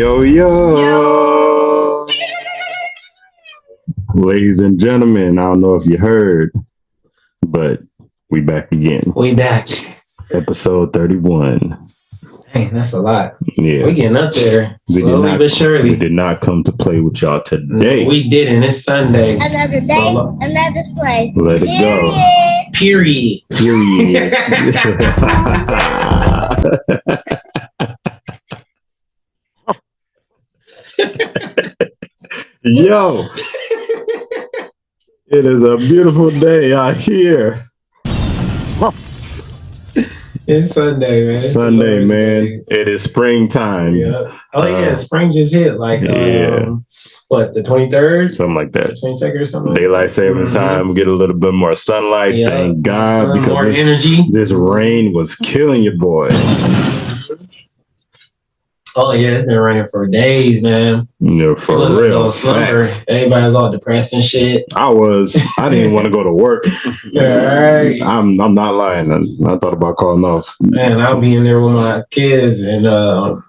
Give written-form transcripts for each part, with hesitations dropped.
Yo. Ladies and gentlemen, I don't know if you heard, but we back again. We back. Episode 31. Hey, that's a lot. Yeah. We getting up there. Slowly but surely. We did not come to play with y'all today. We didn't. It's Sunday. Another day, another slave. Let it go. Period. Yo, it is a beautiful day out here. It's Sunday, man. Sunday, man. It is springtime. Yeah. Oh, yeah. Spring just hit. Like, what, the 23rd? Something like that. 22nd or something? Daylight savings time. Get a little bit more sunlight. Yeah. Thank God. Because more energy. This rain was killing you, boy. Oh, yeah. It's been raining for days, man. Yeah, for real. Everybody was all depressed and shit. I didn't even want to go to work. Right. I'm not lying. I thought about calling off. Man, I'll be in there with my kids and they'll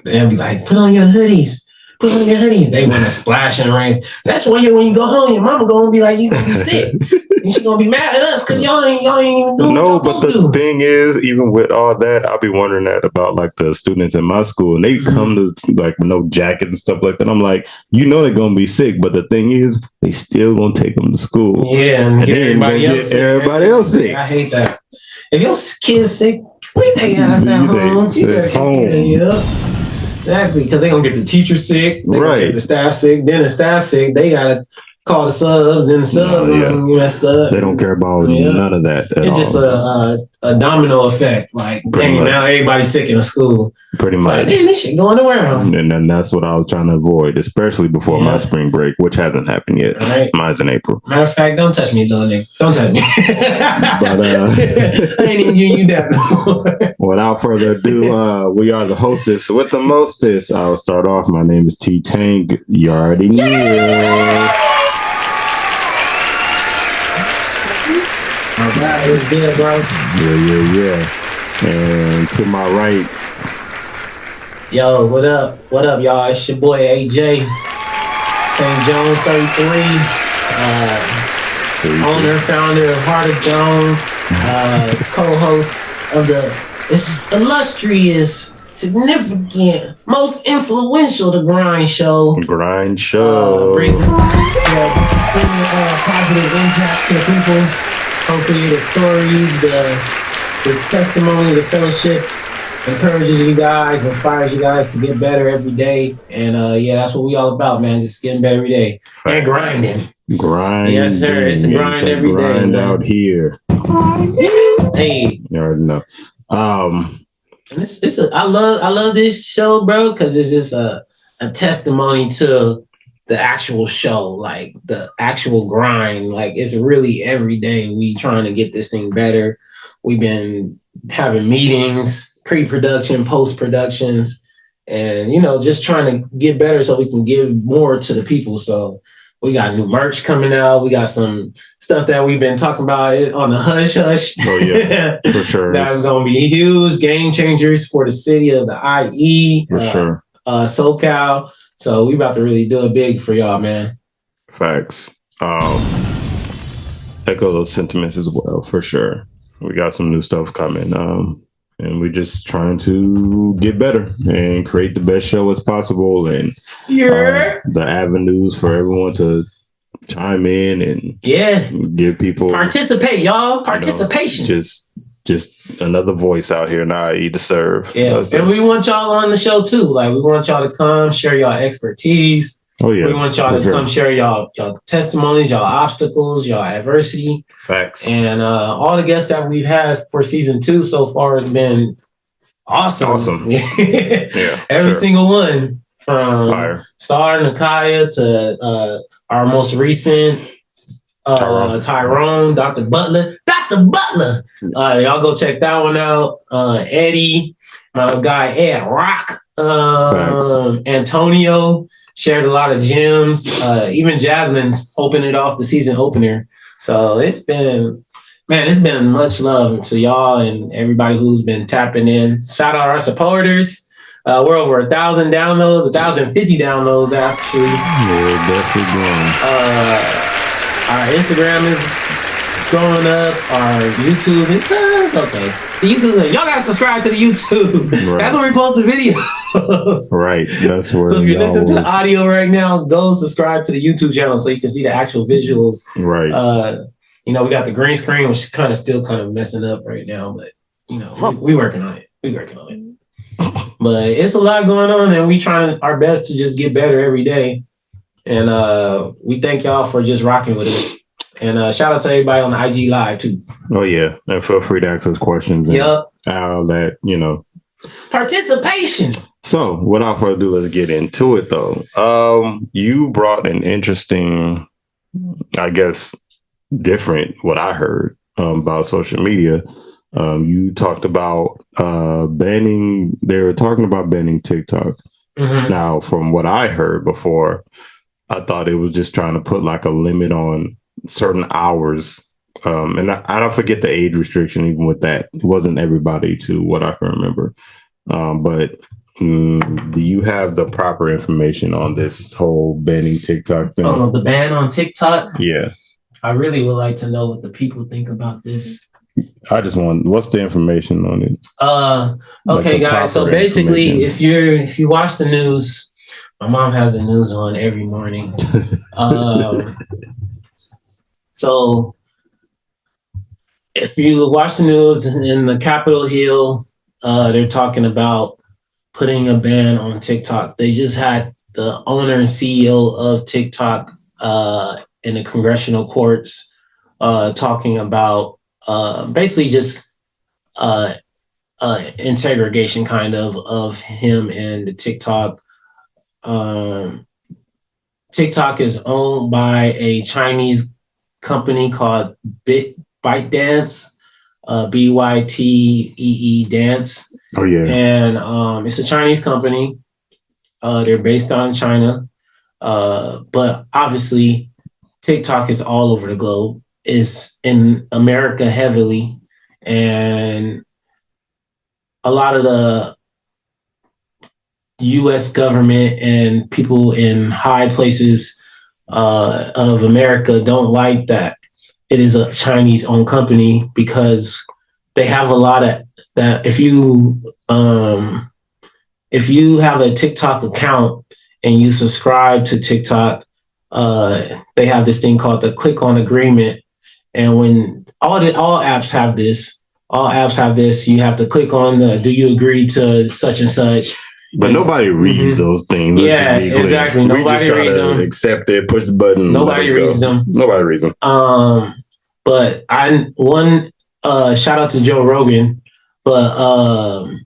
be like, put on your hoodies. Put on your hoodies. They want to splash and rain. That's when you go home, your mama gonna be like, you gonna be sick. And she gonna be mad at us because y'all ain't doing No, but the thing is, even with all that, I'll be wondering that about like the students in my school, and they come to like with no jacket and stuff like that. I'm like, they're gonna be sick, but the thing is, they still gonna take them to school. Yeah, and get everybody else sick. I hate that. If your kid's sick, leave their ass at home. Sit home. Yeah. Exactly, because they're going to get the teacher sick, get the staff sick, then the staff sick, they got to call the subs, then the subs messed up. They don't care about none of that at It's just a domino effect. Like, dang, now everybody's sick in the school. Pretty much. Like, damn, this shit going around. And then that's what I was trying to avoid, especially before my spring break, which hasn't happened yet. Right. Mine's in April. Matter of fact, don't touch me, little nigga. Don't touch me. But I ain't even giving you that no more. Without further ado, we are the hostess with the mostest. I'll start off. My name is T-Tank. You already knew. It was good, bro. Yeah. And to my right. Yo, what up? What up, y'all? It's your boy AJ. St. Jones 33. Owner, founder of Heart of Jones. Co-host of the illustrious, significant, most influential The Grind Show. Grind Show. Brings positive impact to people. Hopefully the stories, the testimony, the fellowship encourages you guys, inspires you guys to get better every day. And that's what we all about, man. Just getting better every day. Facts. And grinding. Yes, sir. It's a grind every day. Grind out here. Hey. You already know. And I love this show, bro, because it's just a testimony to the actual show, like the actual grind. Like, it's really every day we trying to get this thing better. We've been having meetings, pre-production, post-productions, and, just trying to get better so we can give more to the people. So we got new merch coming out. We got some stuff that we've been talking about on the hush. Oh, yeah, for sure. That's going to be huge game changers for the city of the IE. For sure. SoCal. So we about to really do it big for y'all, man. Facts. Echo those sentiments as well, for sure. We got some new stuff coming. And we're just trying to get better and create the best show as possible. And the avenues for everyone to chime in and give people participate, y'all. Participation. Just another voice out here in IE to serve. Yeah, and we want y'all on the show too. Like, we want y'all to come share y'all expertise. Oh yeah, we want y'all to come share y'all testimonies, y'all obstacles, y'all adversity. Facts. And all the guests that we've had for season 2 so far has been awesome. Yeah, every single one, from Fire. Star, Nakaya to our most recent Tyrone, Dr. Butler. Y'all go check that one out. Eddie, my guy Ed Rock, Antonio shared a lot of gems. Even Jasmine's opened it off the season opener. So it's been much love to y'all and everybody who's been tapping in. Shout out our supporters. We're over 1,000 downloads, 1,050 downloads actually. Yeah, definitely growing. Our Instagram is growing up. Our YouTube is okay. The YouTube, y'all gotta subscribe to the YouTube. Right. That's where we post the videos. Right. That's where. So if you're listening to the audio right now, go subscribe to the YouTube channel so you can see the actual visuals. Right. We got the green screen, which is kind of messing up right now, but we working on it. But it's a lot going on, and we trying our best to just get better every day. And we thank y'all for just rocking with us. And shout out to everybody on the IG Live too. Oh yeah, and feel free to ask us questions. And all that, participation. So without further ado, let's get into it though. You brought an interesting, I guess, different what I heard about social media. You talked about banning. They were talking about banning TikTok. Mm-hmm. Now, from what I heard before, I thought it was just trying to put like a limit on certain hours. And I don't forget the age restriction. Even with that, it wasn't everybody, to what I can remember. But do you have the proper information on this whole banning TikTok thing? Oh, the ban on TikTok? Yeah. I really would like to know what the people think about this. I just want, what's the information on it? Okay, guys. So basically, if you watch the news, my mom has the news on every morning. So if you watch the news in the Capitol Hill, they're talking about putting a ban on TikTok. They just had the owner and CEO of TikTok in the congressional courts talking about basically just integration kind of him and the TikTok. TikTok is owned by a Chinese company called ByteDance, BYTEE Dance. Oh yeah, and it's a Chinese company. They're based out in China, but obviously TikTok is all over the globe. It's in America heavily, and a lot of the U.S. government and people in high places of America don't like that it is a Chinese-owned company, because they have a lot of that. If you have a TikTok account and you subscribe to TikTok, they have this thing called the click-on agreement. And when all apps have this, you have to click on the, do you agree to such and such? But nobody reads those things. Yeah, exactly. Nobody reads them. Accept it, push the button. Nobody reads them. Nobody reads them. But shout out to Joe Rogan, but on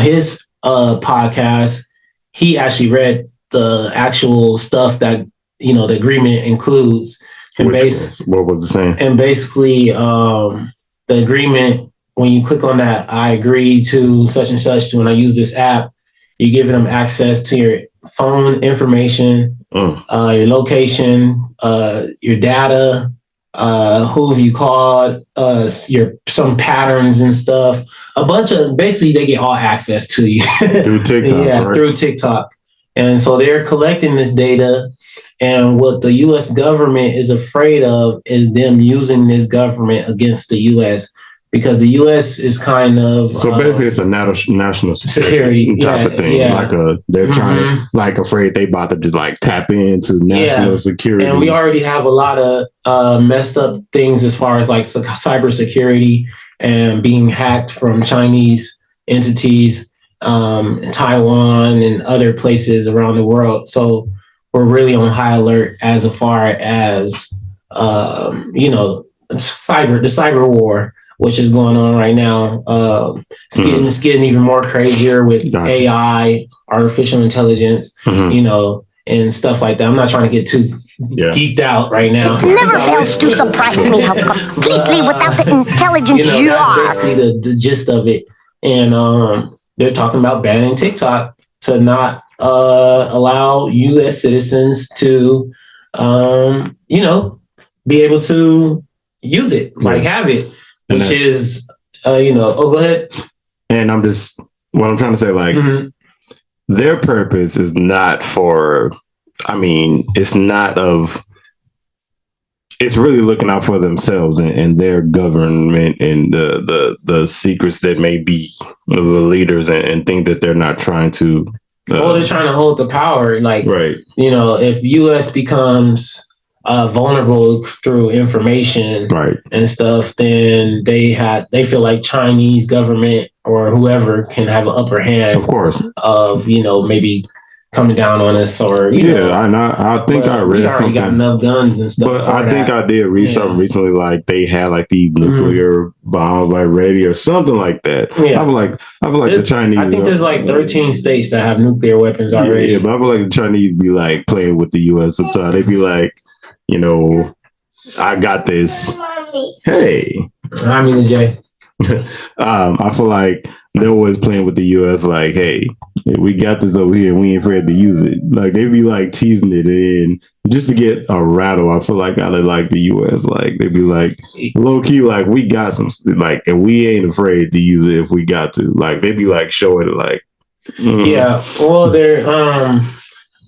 his podcast, he actually read the actual stuff that the agreement includes. And what was the same? And basically, the agreement, when you click on that, I agree to such and such when I use this app, you're giving them access to your phone information, your location, your data, who have you called, some patterns and stuff. A bunch of, basically they get all access to you. Through TikTok. Yeah, right? Through TikTok. And so they're collecting this data. And what the U.S. government is afraid of is them using this government against the U.S., because the U.S. is kind of basically it's a national security type of thing. Yeah. They're trying to afraid they about to just tap into national security. And we already have a lot of messed up things as far as cybersecurity and being hacked from Chinese entities, Taiwan and other places around the world. So we're really on high alert as far as the cyber war, which is going on right now. It's getting even more crazier with AI, artificial intelligence, and stuff like that. I'm not trying to get too geeked out right now. It never fails to surprise me how completely without the intelligence you are. That's basically the gist of it. And they're talking about banning TikTok to not allow U.S. citizens to, be able to use it, have it. Which is, go ahead. And what I'm trying to say, their purpose is not for. I mean, it's not of. It's really looking out for themselves and their government and the secrets that may be the leaders and think that they're not trying to. They're trying to hold the power. Like, right. If U.S. becomes vulnerable through information and stuff, then they feel like Chinese government or whoever can have an upper hand. Of course. Of maybe coming down on us or I think I read something. Got enough guns and stuff. But I think I did read something recently, like they had like the nuclear bombs like ready or something like that. Yeah. I feel like the Chinese. I think there's like 13 states that have nuclear weapons already. Yeah, but I feel like the Chinese be like playing with the US sometimes. They be like, I got this. Hey. I'm the J. I feel like they're always playing with the US like, hey, we got this over here and we ain't afraid to use it. Like they be like teasing it in just to get a rattle. I feel like I like the US. Like they be like low key, like we got some like and we ain't afraid to use it if we got to. Like they be like showing it like Yeah. Well they're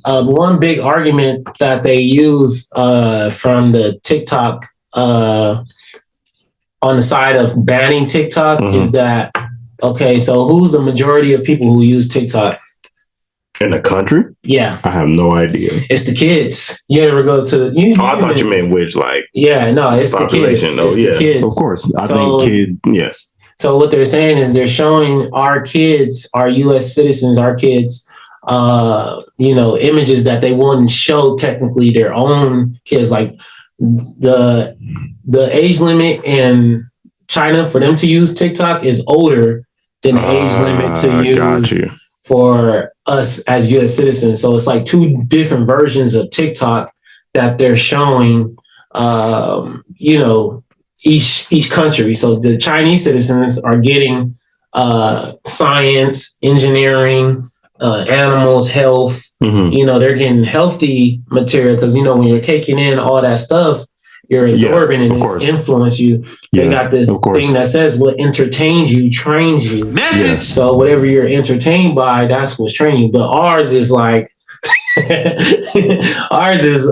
one big argument that they use from the TikTok on the side of banning TikTok is that, okay, so who's the majority of people who use TikTok? In the country? Yeah. I have no idea. It's the kids. You ever go to... I thought you meant which, like... Yeah, no, it's population. The kids. The kids. Of course. I think yes. So what they're saying is they're showing our kids, our U.S. citizens, our kids, images that they wouldn't show technically their own kids. Like the age limit in China for them to use TikTok is older than the age limit to use for us as U.S. citizens. So it's like two different versions of TikTok that they're showing, each country. So the Chinese citizens are getting science, engineering, animals, health. They're getting healthy material because, when you're taking in all that stuff, you're absorbing and it's influence you. They got this thing that says what entertains you, trains you. Message. So whatever you're entertained by, that's what's training you. But ours is like, ours is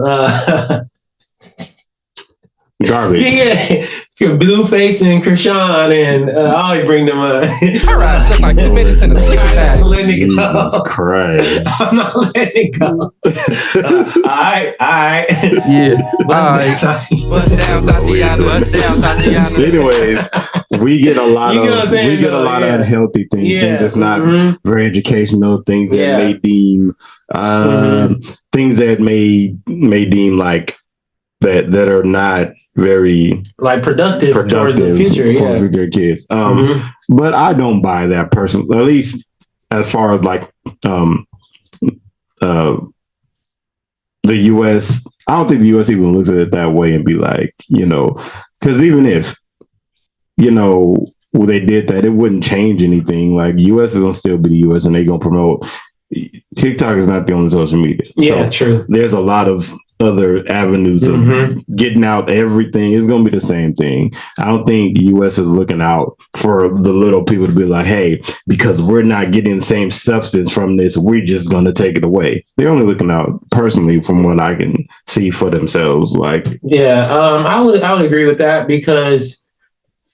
garbage. Yeah. Blueface and Krishan and I always bring them up. All right, took like 2 minutes in the sleep bag. Jesus Christ. I'm not letting it go. All right. Yeah. Anyways, we get a lot of unhealthy things, things that's not very educational, things that may deem things that may deem like that are not very like productive towards the future for future kids. But I don't buy that person, at least as far as like the US. I don't think the US even looks at it that way and be like, because even if they did that, it wouldn't change anything. Like US is gonna still be the US and they're gonna promote. TikTok is not the only social media. Yeah, true. There's a lot of other avenues of getting out everything. It's going to be the same thing. I don't think the US is looking out for the little people to be like, hey, because we're not getting the same substance from this, we're just going to take it away. They're only looking out personally from what I can see for themselves. Like, I would agree with that because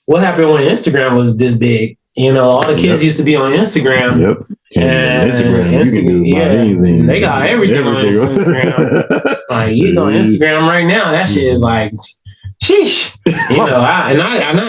what happened when Instagram was this big? All the kids used to be on Instagram. Yep. And Instagram, you can do about anything. They got everything on Instagram. Like you go on Instagram right now, that shit is like, sheesh. I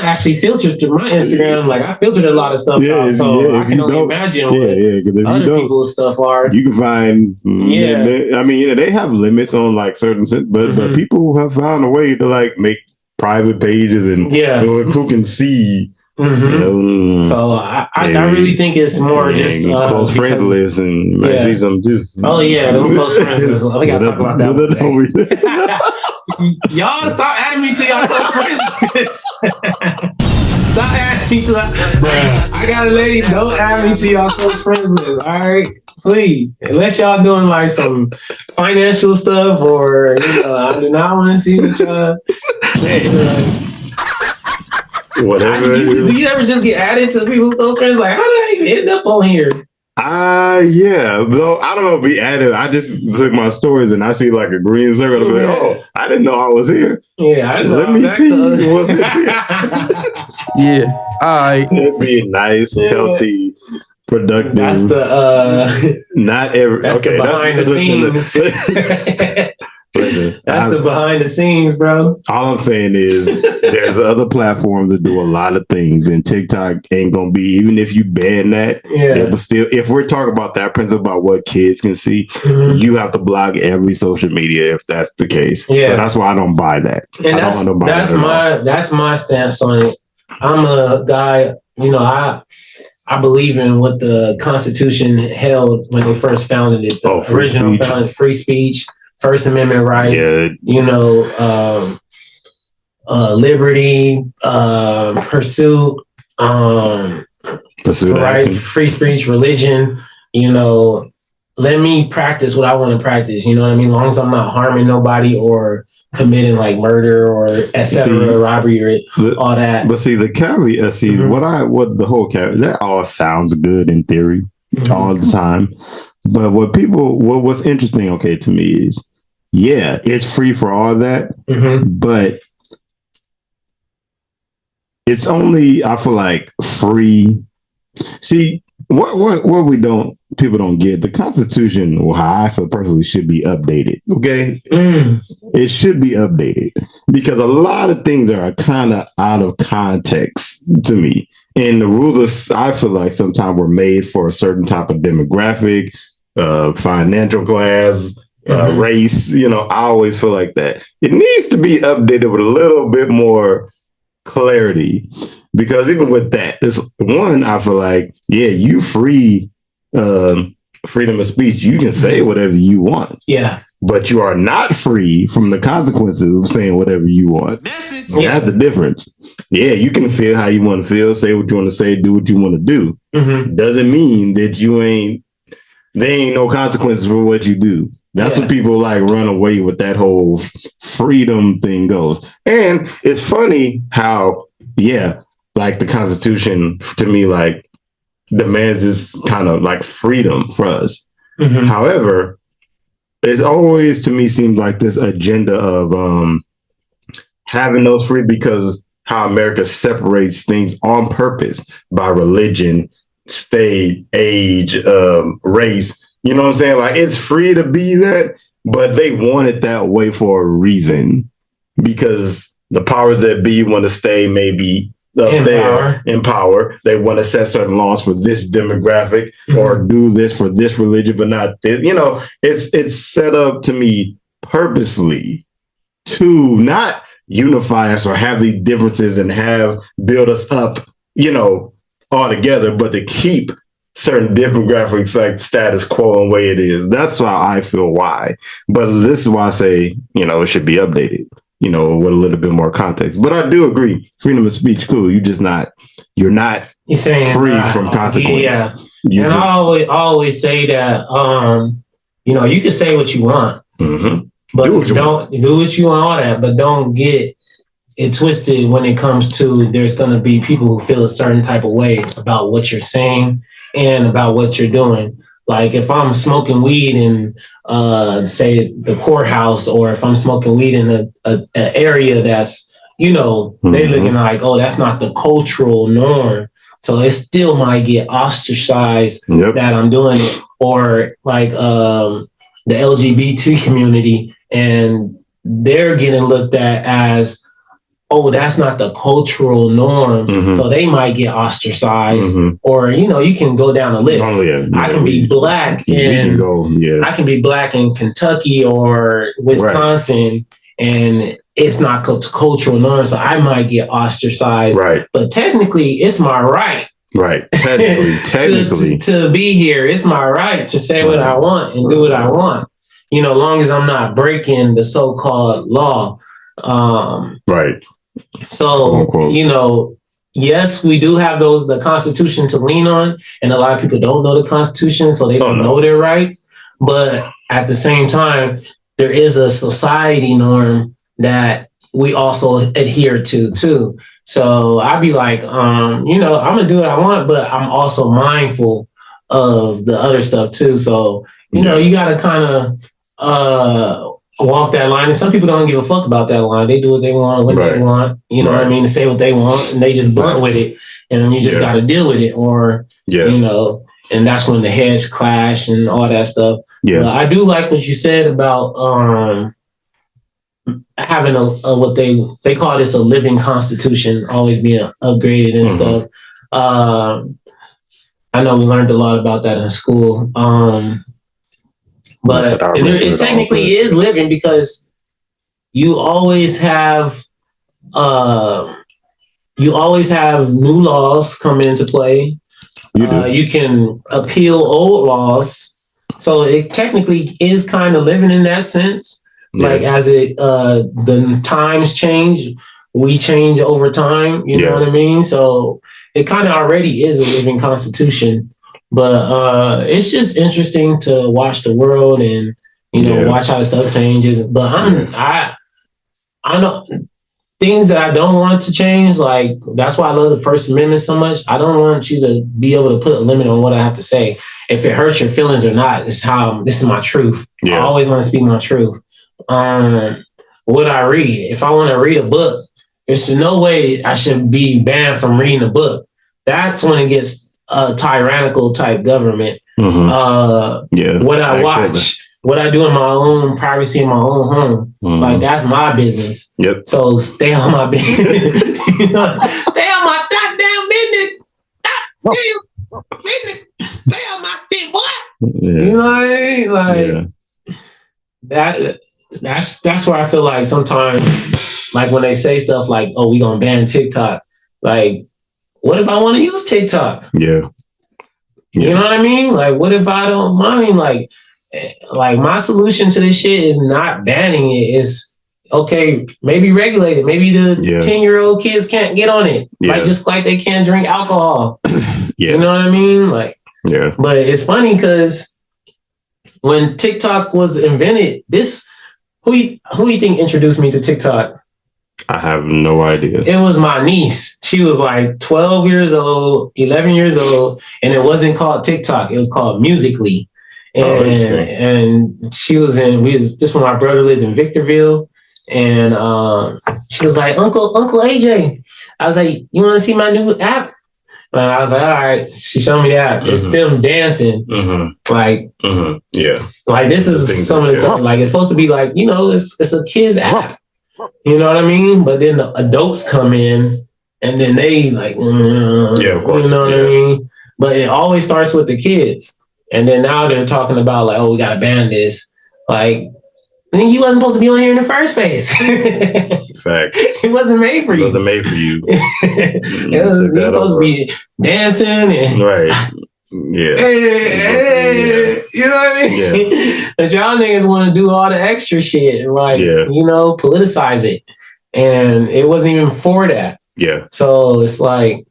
actually filtered through my Instagram. Like I filtered a lot of stuff out, so I can only imagine what other people's stuff are. You can find. They have limits on like certain, but people have found a way to like make private pages and who can see. So I really think it's more just close friends list and might see them too. Oh yeah, them close friends list. We gotta talk about that one. Y'all stop adding me to y'all close friends list. Stop adding me to that. I got a lady. Don't add me to y'all close friends list. All right, please. Unless y'all doing like some financial stuff or I do not want to see what y'all. Whatever. Do you ever just get added to people's close friends? Like, how did I even end up on here? Yeah. Though I don't know if we added. I just took my stories and I see like a green circle. I'm like, oh, I didn't know I was here. Yeah, I know. Let me see. Was it Yeah. All right. It'd be nice, healthy, productive. That's the not every. That's okay, the behind the scenes. Listen, that's the behind the scenes, bro. All I'm saying is there's other platforms that do a lot of things, and TikTok ain't gonna be, even if you ban that, it will still, if we're talking about that principle about what kids can see, you have to block every social media if that's the case. Yeah. So that's why I don't buy that. And that's my stance on it. I'm a guy, you know, I believe in what the Constitution held when they first founded it. The original founded free speech, First Amendment rights, you know, liberty, pursuit, right, free speech, religion, you know, let me practice what I want to practice. You know what I mean? As long as I'm not harming nobody or committing like murder or etc., robbery or all that. But see, the caveat, what the whole caveat, that all sounds good in theory all the time. But what's interesting, okay, to me is, yeah, it's free for all that, but it's only, I feel like, free. See, what people don't get, the Constitution, or how I feel personally, should be updated. Okay, it should be updated because a lot of things are kind of out of context to me, and the rules I feel like sometimes were made for a certain type of demographic, financial class, race. You know, I always feel like that it needs to be updated with a little bit more clarity, because even with that, it's one, I feel like, yeah, you freedom of speech, you can say whatever you want, but you are not free from the consequences of saying whatever you want. That's the difference. Yeah, you can feel how you want to feel, say what you want to say, do what you want to do. Doesn't mean that there ain't no consequences for what you do. That's what people like run away with, that whole freedom thing goes. And it's funny how, like the Constitution to me, like demands this kind of like freedom for us. However, it's always to me seems like this agenda of having those free, because how America separates things on purpose by religion, state, age, race. You know what I'm saying? Like, it's free to be that, but they want it that way for a reason, because the powers that be want to stay maybe up there in power. They want to set certain laws for this demographic or do this for this religion, but not this. You know, it's set up to me purposely to not unify us or have these differences and build us up, you know, all together, but to keep certain demographics like status quo and way it is. That's why I feel why. But this is why I say, you know, it should be updated, you know, with a little bit more context. But I do agree, freedom of speech, cool. You're not free from consequence. Yeah. I always say that, you know, you can say what you want, but do what you want, all that, but don't get it twisted when it comes to, there's going to be people who feel a certain type of way about what you're saying and about what you're doing. Like if I'm smoking weed in, say, the courthouse, or if I'm smoking weed in a area that's, you know, they looking like, oh, that's not the cultural norm. So it still might get ostracized that I'm doing it. Or like the LGBT community, and they're getting looked at as, oh, that's not the cultural norm. So they might get ostracized. Or, you know, you can go down a list. I can be black I can be black in Kentucky or Wisconsin, and it's not cultural norm. So I might get ostracized. But technically, it's my right. Technically. to be here. It's my right to say what I want and do what I want. You know, long as I'm not breaking the so-called law. So, you know, yes, we do have the Constitution to lean on, and a lot of people don't know the Constitution, so they don't know their rights. But at the same time, there is a society norm that we also adhere to too. So I'd be like, you know, I'm gonna do what I want, but I'm also mindful of the other stuff too. So, you know, you got to kind of walk that line. And some people don't give a fuck about that line. They do what they want when they want, you know what I mean, to say what they want, and they just blunt with it. And then you just got to deal with it, or, you know, and that's when the heads clash and all that stuff. Yeah. But I do like what you said about having a what they call this a living constitution, always being upgraded and stuff. I know we learned a lot about that in school. But it technically is living, because you always have new laws come into play. You can appeal old laws, so it technically is kind of living in that sense. Like as the times change, we change over time. You know what I mean? So it kind of already is a living constitution. But it's just interesting to watch the world and, you know, watch how stuff changes. But I know things that I don't want to change. Like, that's why I love the First Amendment so much. I don't want you to be able to put a limit on what I have to say. If it hurts your feelings or not, this is my truth. I always want to speak my truth. What I read, if I want to read a book, there's no way I should be banned from reading a book. That's when it gets a tyrannical type government. What I watch, what I do in my own privacy in my own home, like that's my business. So stay on my business. You know, stay on my goddamn business. Stay on my shit, boy. You know what I mean? Like that's where I feel like sometimes, like when they say stuff like, "Oh, we gonna ban TikTok," like, what if I want to use TikTok? You know what I mean? Like, what if I don't mind? Like my solution to this shit is not banning it. It's okay, maybe regulate it. Maybe the 10-year-old kids can't get on it. Like, just like they can't drink alcohol. You know what I mean? Like, but it's funny because when TikTok was invented, who you think introduced me to TikTok? I have no idea. It was my niece. She was like 12 years old, 11 years old, and it wasn't called TikTok. It was called Musical.ly. And she was this when my brother lived in Victorville, and she was like, Uncle AJ. I was like, you want to see my new app? And I was like, all right. She showed me the app. It's them dancing. Like, like this is some of the stuff. Like, it's supposed to be like, you know, it's a kid's app. You know what I mean? But then the adults come in, and then they like, of course, you know what I mean? But it always starts with the kids. And then now they're talking about like, oh, we got to ban this. Like, I think you wasn't supposed to be on here in the first place. Facts. It wasn't made for you. It wasn't made for you. It was supposed to be dancing and you know what I mean? But y'all niggas want to do all the extra shit and like, you know, politicize it. And it wasn't even for that. So it's like,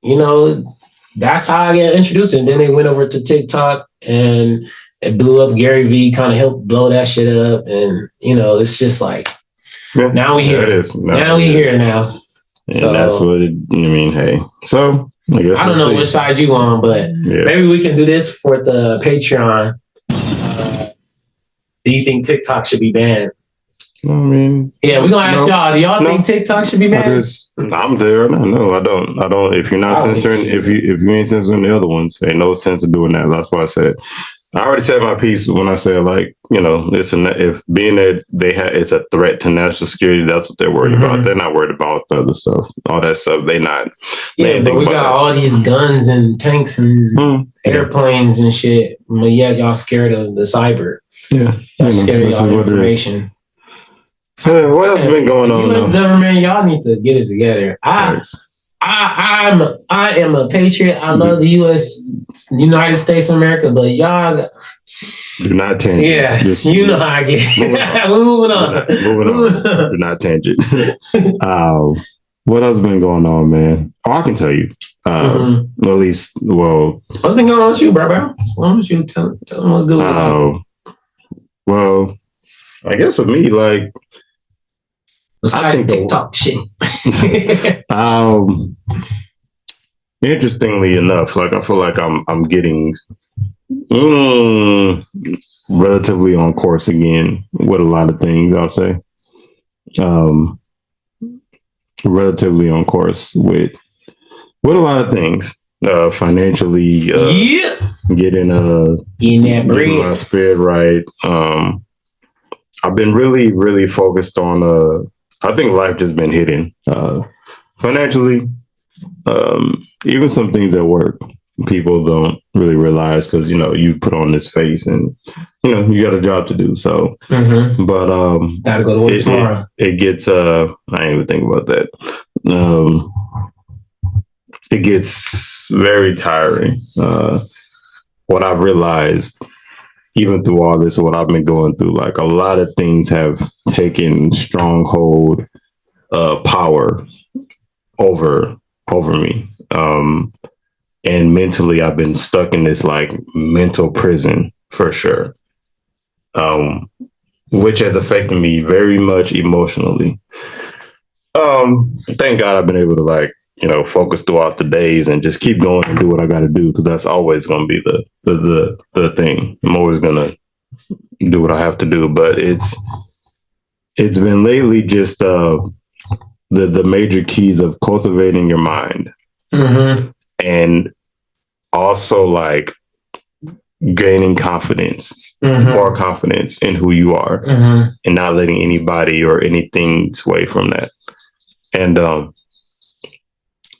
you know, that's how I got introduced. And then they went over to TikTok and it blew up. Gary Vee kind of helped blow that shit up. And, you know, it's just like, now we here. Now we here now. And so, that's what I mean, hey. So I guess I don't know which side you on, but maybe we can do this for the Patreon. Do you think TikTok should be banned? I mean, we're gonna ask y'all. Do y'all think TikTok should be banned? I'm there. No, I don't. If you're not censoring, if you ain't censoring the other ones, ain't no sense of doing that. That's why I said. I already said my piece when I said, like, you know, if being that it's a threat to national security, that's what they're worried about. They're not worried about the other stuff, all that stuff. They not. But we got all these guns and tanks and airplanes and shit. But yet y'all scared of the cyber. Y'all scared of y'all information. So what else has been going on? U.S. government, y'all need to get it together. I am a patriot. I love the United States of America, but y'all do not tangent. Yeah, you know how I get. We're moving on. Do not tangent. What else has been going on, man? Oh, I can tell you. At least, what's been going on with you, bro? What's going on with you? Tell them what's good with you. Well, I guess with me, like, besides TikTok shit. Interestingly enough, like I feel like I'm getting Relatively on course again with a lot of things, I'll say. Relatively on course with a lot of things. Financially, getting that bread. my spirit right. I've been really, really focused on. I think life just been hitting financially. Even some things at work, people don't really realize because you put on this face and you got a job to do. So, but gotta go to work tomorrow. It gets. I didn't even think about that. It gets very tiring. What I've realized, even through all this, what I've been going through, like a lot of things have taken stronghold, power over me. And mentally, I've been stuck in this like mental prison for sure, which has affected me very much emotionally. Thank God I've been able to focus throughout the days and just keep going and do what I got to do, because that's always going to be the thing. I'm always going to do what I have to do, but it's been lately just the major keys of cultivating your mind, and also like gaining confidence, more confidence in who you are, and not letting anybody or anything sway from that. And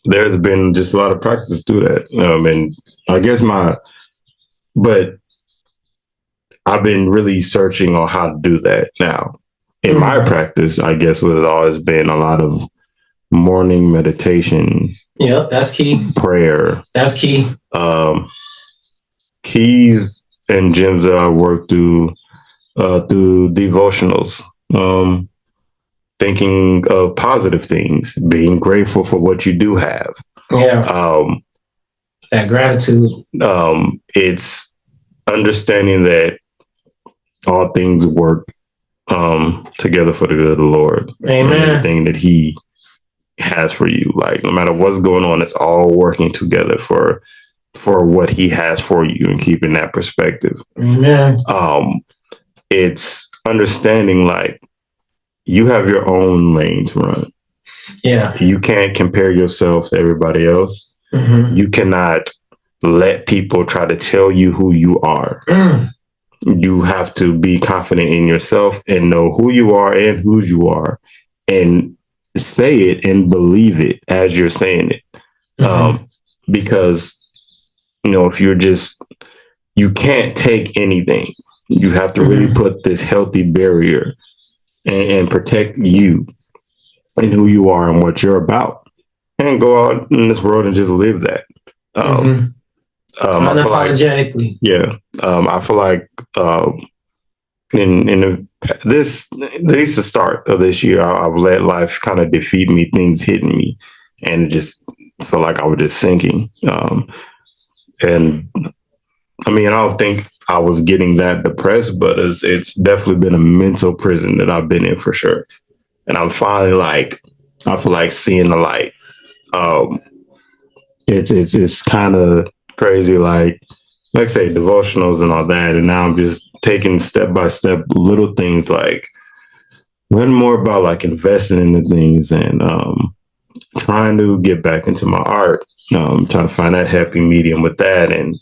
there's been just a lot of practice to that. And I guess but I've been really searching on how to do that now. In my practice, I guess what it always been a lot of morning meditation. Yeah, that's key. Prayer. That's key. Keys and gems that I work through devotionals. Thinking of positive things, being grateful for what you do have. Yeah. That gratitude. It's understanding that all things work together for the good of the Lord. Amen. Everything that He has for you, like no matter what's going on, it's all working together for what He has for you, and keeping that perspective. Amen. It's understanding like you have your own lane to run. Yeah. You can't compare yourself to everybody else. You cannot let people try to tell you who you are. You have to be confident in yourself and know who you are and whose you are, and say it and believe it as you're saying it. Because, if you can't take anything. You have to really put this healthy barrier and protect you and who you are and what you're about, and go out in this world and just live that. Unapologetically. I feel like in the start of this year, I've let life kind of defeat me, things hitting me, and it just felt like I was just sinking. And I mean, I don't think I was getting that depressed, but it's definitely been a mental prison that I've been in for sure. And I'm finally I feel like seeing the light. It's kind of crazy, like I say, devotionals and all that. And now I'm just taking step by step little things, like learning more about like investing in the things, and trying to get back into my art. Trying to find that happy medium with that, and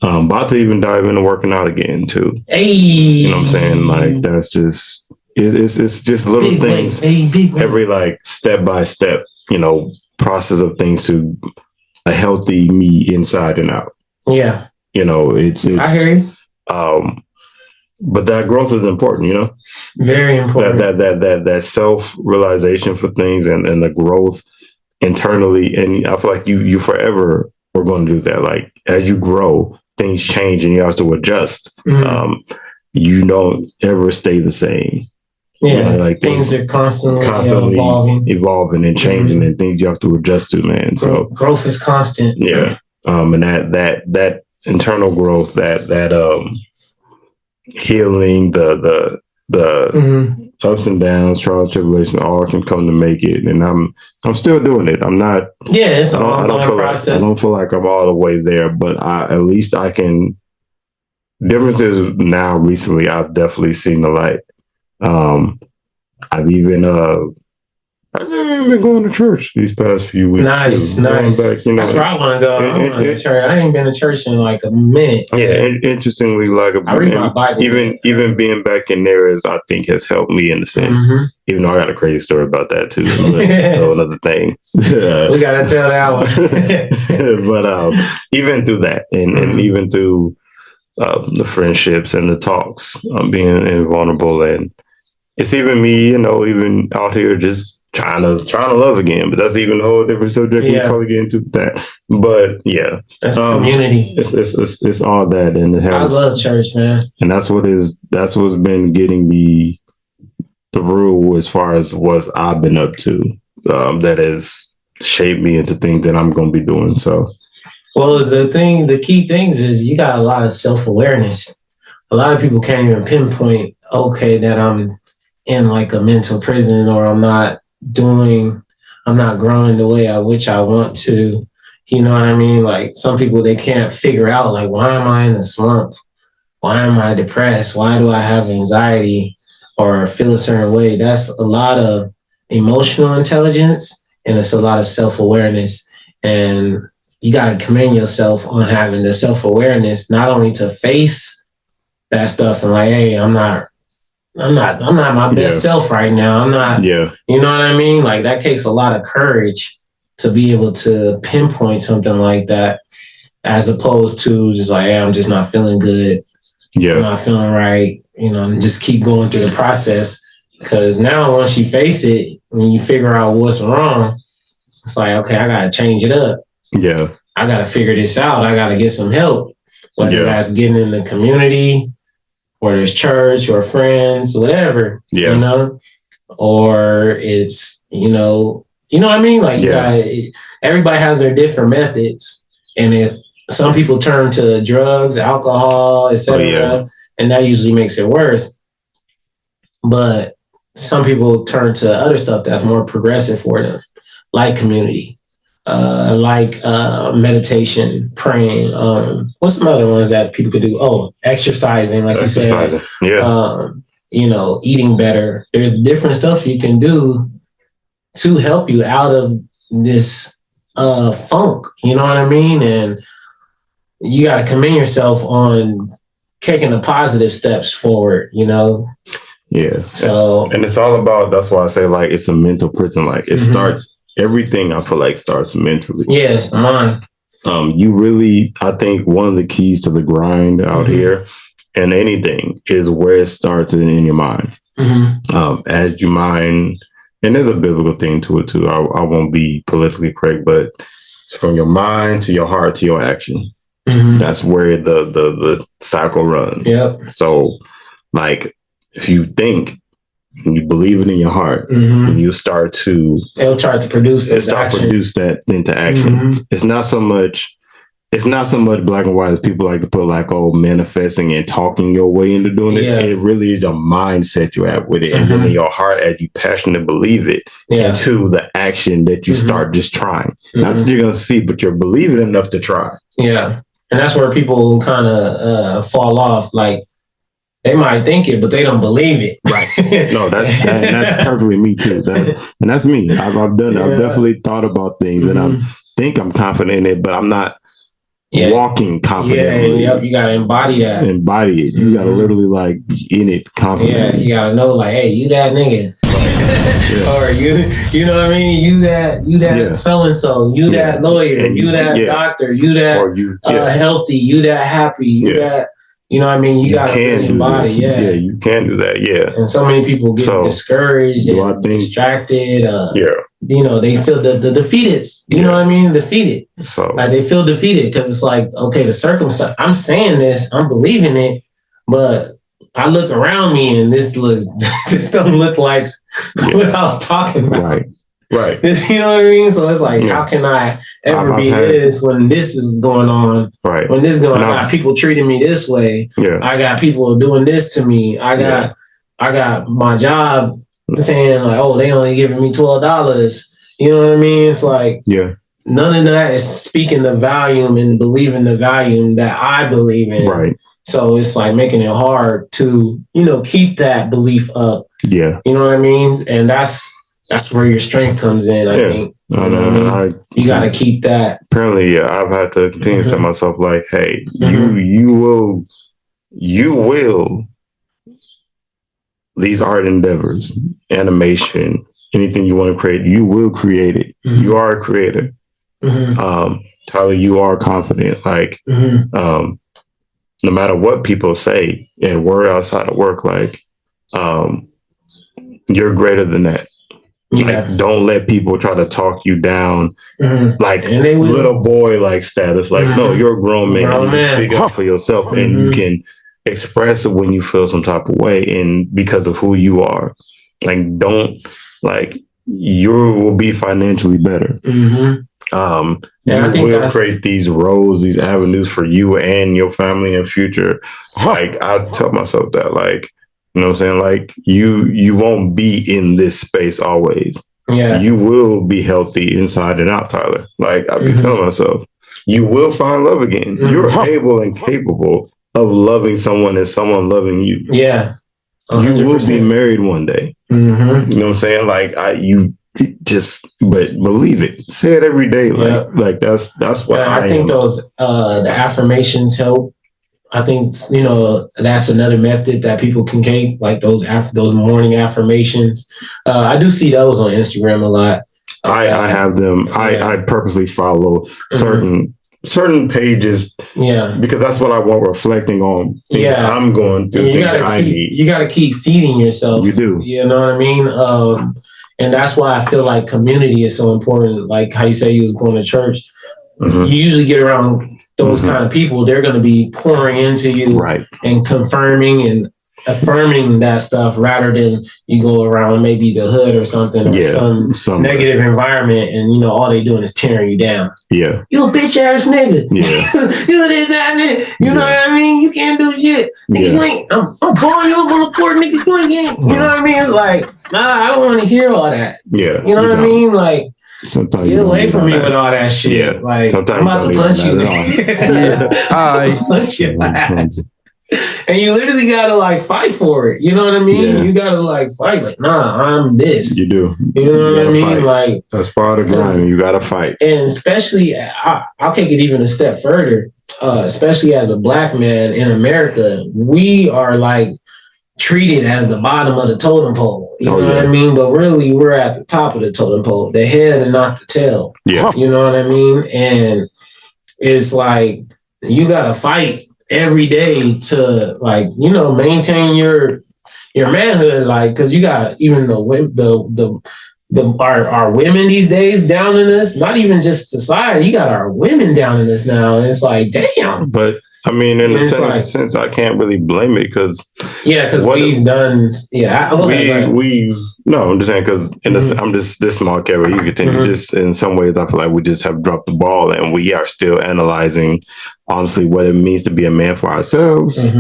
about to even dive into working out again too. Hey, you know what I'm saying? Like that's just it's just little big things. Big every like step by step, process of things to a healthy me inside and out. Yeah, it's I hear you. But that growth is important. Very important. That self realization for things, and the growth internally, and I feel like you forever are going to do that. Like as you grow, things change and you have to adjust. You don't ever stay the same. Yeah, like things are constantly evolving and changing, and things you have to adjust to, man. So growth is constant. Yeah. And that internal growth, that healing, the ups and downs, trials, tribulations, all can come to make it. And I'm still doing it. I'm not. Yeah, it's an ongoing process. I don't feel like I'm all the way there, but at least I can difference is now recently I've definitely seen the light. I've even been going to church these past few weeks. Nice. Back, that's where I want to go. I want to church. I ain't been to church in like a minute. Yeah, interestingly, like I read my Bible. Even being back in there I think has helped me in a sense. Even though I got a crazy story about that too. So another thing. We gotta tell that one. But even through that, and even through the friendships and the talks, being invulnerable, and it's even me, even out here just trying to love again. But that's even a whole different subject. We probably get into that. But yeah, that's community. It's all that, and it has. I love church, man, and that's what's been getting me through as far as what I've been up to. That has shaped me into things that I'm going to be doing. So. Well, the key things is you got a lot of self-awareness. A lot of people can't even pinpoint, that I'm in like a mental prison, or I'm not growing the way I want to. You know what I mean? Like some people, they can't figure out like, why am I in a slump? Why am I depressed? Why do I have anxiety or feel a certain way? That's a lot of emotional intelligence, and it's a lot of self-awareness. And you got to commend yourself on having the self-awareness, not only to face that stuff and like, hey, I'm not my best self right now. I'm not, you know what I mean? Like that takes a lot of courage to be able to pinpoint something like that, as opposed to just like, hey, I'm just not feeling good. I'm not feeling right, and just keep going through the process. Because now once you face it, when you figure out what's wrong, it's like, okay, I got to change it up. I got to figure this out. I got to get some help, whether that's getting in the community, or there's church or friends, whatever, or it's, you know what I mean? Like, everybody has their different methods, and some people turn to drugs, alcohol, etc., and that usually makes it worse. But some people turn to other stuff that's more progressive for them, like community. Meditation, praying. What's some other ones that people could do? Oh, exercising, like you said. Eating better. There's different stuff you can do to help you out of this funk. You know what I mean? And you got to commend yourself on taking the positive steps forward. So, and it's all about. That's why I say like it's a mental prison. Like it starts. Everything I feel like starts mentally. Yes, mine. You really, I think one of the keys to the grind out here and anything is where it starts in your mind. As you mind, and there's a biblical thing to it too. I won't be politically correct, but from your mind to your heart to your action. That's where the cycle runs. So like if you think, you believe it in your heart, and you start to produce that into action. It's not so much black and white as people like to put like, manifesting and talking your way into doing it. It really is a mindset you have with it, and then in your heart, as you passionately believe it, into the action that you start just trying. Not that you're gonna see, but you're believing enough to try. And that's where people kind of fall off. Like, they might think it, but they don't believe it. Right. No, that's perfectly me too. And that's me. I've done it. I've definitely thought about things, and I think I'm confident in it, but I'm not walking confidently. You gotta embody that. Embody it. You gotta literally like be in it confidently. You gotta know like, hey, you that nigga. Or you know what I mean? You that so and so. You that lawyer. And you that doctor. You that healthy. You that happy. You that. You know what I mean? You got to really embody, you can do that, And so many people get discouraged and distracted. They feel the defeated. You know what I mean? Defeated. So like they feel defeated because it's like, okay, the circumstance. I'm saying this, I'm believing it, but I look around me and this don't look like what I was talking about. Right. You know what I mean? So it's like, how can I ever be this when this is going on? Right. When this is going on, I got people treating me this way. I got people doing this to me. I got my job saying like, oh, they only giving me $12. You know what I mean? It's like, none of that is speaking the volume and believing the volume that I believe in. Right. So it's like making it hard to, keep that belief up. Yeah. You know what I mean? And that's where your strength comes in, I think. You know what I mean? You got to keep that. Apparently, yeah, I've had to continue to tell myself, like, hey, you will, these art endeavors, animation, anything you want to create, you will create it. You are a creator. Tyler, you are confident. Like, no matter what people say and word outside of work, like, you're greater than that. Yeah. Like, don't let people try to talk you down, like little boy like status. Like, no, you're a grown man. You can speak up for yourself, and you can express it when you feel some type of way, and because of who you are. Like, don't you will be financially better. You will create these roles, these avenues for you and your family in future. Like, I tell myself that, like, you know what I'm saying? Like, you won't be in this space always. Yeah. You will be healthy inside and out, Tyler. Like, I've been telling myself, you will find love again. You're able and capable of loving someone and someone loving you. Yeah. 100%. You will be married one day. You know what I'm saying? Like, but believe it. Say it every day. Like that's what I think those the affirmations help. I think that's another method that people can take, like those morning affirmations. I do see those on Instagram a lot. I have them. I purposely follow certain pages. Yeah, because that's what I want reflecting on. I'm going through. You got to keep feeding yourself. You do. You know what I mean? And that's why I feel like community is so important. Like how you say you was going to church. You usually get around those kind of people. They're going to be pouring into you and confirming and affirming that stuff rather than you go around maybe the hood or something or some negative environment and all they doing is tearing you down. Yeah. You a bitch ass nigga. Yeah. You this, that, nigga. You know what I mean? You can't do shit. Nigga, you ain't, I'm pulling you up on the court, nigga. You ain't. You know what I mean? It's like, nah, I don't want to hear all that. Yeah. You know what I mean? Like, sometimes get away from me with all that shit. Yeah. Like, sometimes I'm about to punch you. Punch you. And you literally gotta fight for it. You know what I mean? Yeah. You gotta fight. Like, nah, I'm this. You do. You know what I mean? Fight. Like, that's part of the grind. You gotta fight. And especially, I'll take it even a step further. Especially as a Black man in America, we are treated as the bottom of the totem pole. You know what I mean? But really, we're at the top of the totem pole, the head and not the tail. Yeah. You know what I mean? And it's like you gotta fight every day to maintain your manhood, because you got even our women these days down in us. Not even just society, you got our women down in us now. And it's like, damn. But I mean, in the sense, I can't really blame it because we've done. Yeah, I'm just saying because I'm just this small category. You continue. Just in some ways, I feel like we just have dropped the ball, and we are still analyzing, honestly, what it means to be a man for ourselves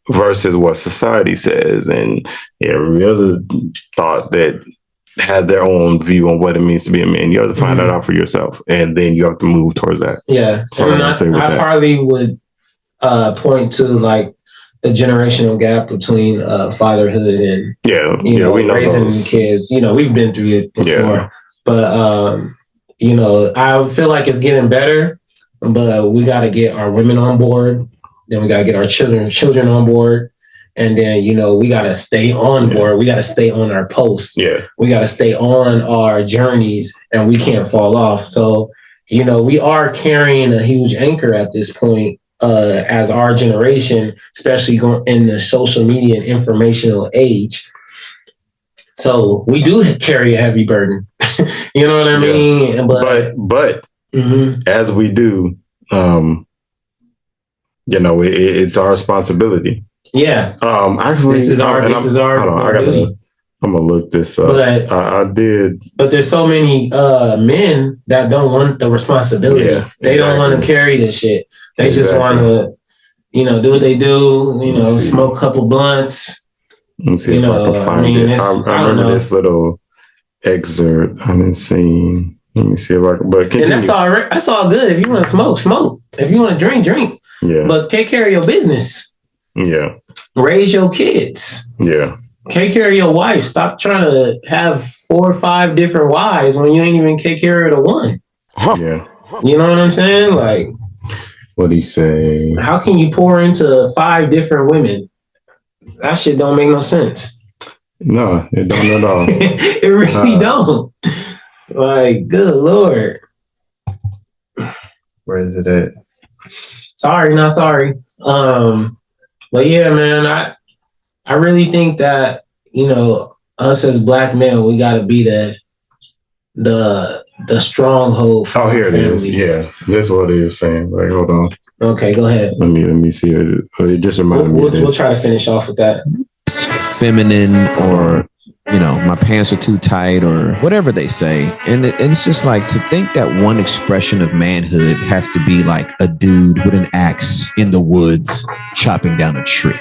versus what society says, and every other thought that had their own view on what it means to be a man. You have to find that out for yourself, and then you have to move towards that. Yeah, so I probably would point to the generational gap between fatherhood and we know raising those kids. We've been through it before, but I feel like it's getting better. But we got to get our women on board. Then we got to get our children on board. And then, we got to stay on board. We got to stay on our posts. Yeah. We got to stay on our journeys, and we can't fall off. So, we are carrying a huge anchor at this point as our generation, especially going in the social media and informational age. So we do carry a heavy burden. You know what I mean? But as we do, it's our responsibility. Yeah. Actually, this is our. I'm gonna look this up. But I did. But there's so many men that don't want the responsibility. Yeah, they don't want to carry this shit. They just want to, do what they do. Smoke a couple blunts. Let me see if I can find it. I remember this little excerpt. I didn't see. Let me see if I can. But continue. And that's all good. If you want to smoke, smoke. If you want to drink, drink. Yeah. But take care of your business. Yeah. Raise your kids. Yeah. Take care of your wife. Stop trying to have 4 or 5 different wives when you ain't even take care of the one. Yeah. You know what I'm saying? Like, what'd he say? How can you pour into 5 different women? That shit don't make no sense. No, it don't at all. It really don't. Like, good Lord. Where is it at? Sorry, not sorry. But yeah, man, I really think that, us as Black men, we gotta be the stronghold for here it families. is. Yeah, that's what he was saying. Like, hold on. Okay, go ahead. Let me see it. It just reminded me of this. We'll try to finish off with that. Feminine, or my pants are too tight, or whatever they say, and it's just like, to think that one expression of manhood has to be like a dude with an axe in the woods chopping down a tree.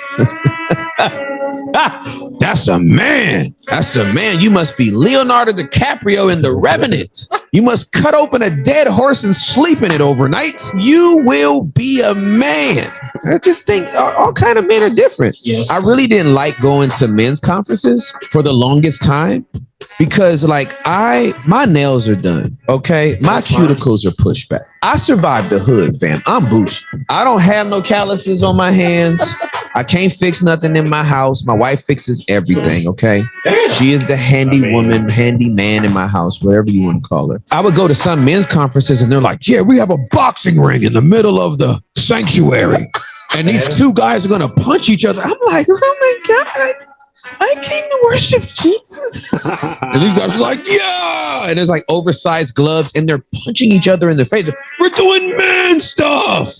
That's a man. That's a man. You must be Leonardo DiCaprio in The Revenant. You must cut open a dead horse and sleep in it overnight. You will be a man. I just think all kind of men are different. Yes. I really didn't like going to men's conferences for the longest time because, like, my nails are done. Okay, my cuticles are pushed back. I survived the hood, fam. I'm Boosh. I don't have no calluses on my hands. I can't fix nothing in my house. My wife fixes everything, okay? She is the handy woman, handy man in my house, whatever you want to call her. I would go to some men's conferences and they're like, yeah, we have a boxing ring in the middle of the sanctuary. And these 2 guys are going to punch each other. I'm like, oh my God, I came to worship Jesus. And these guys are like, yeah. And there's like oversized gloves and they're punching each other in the face. We're doing man stuff.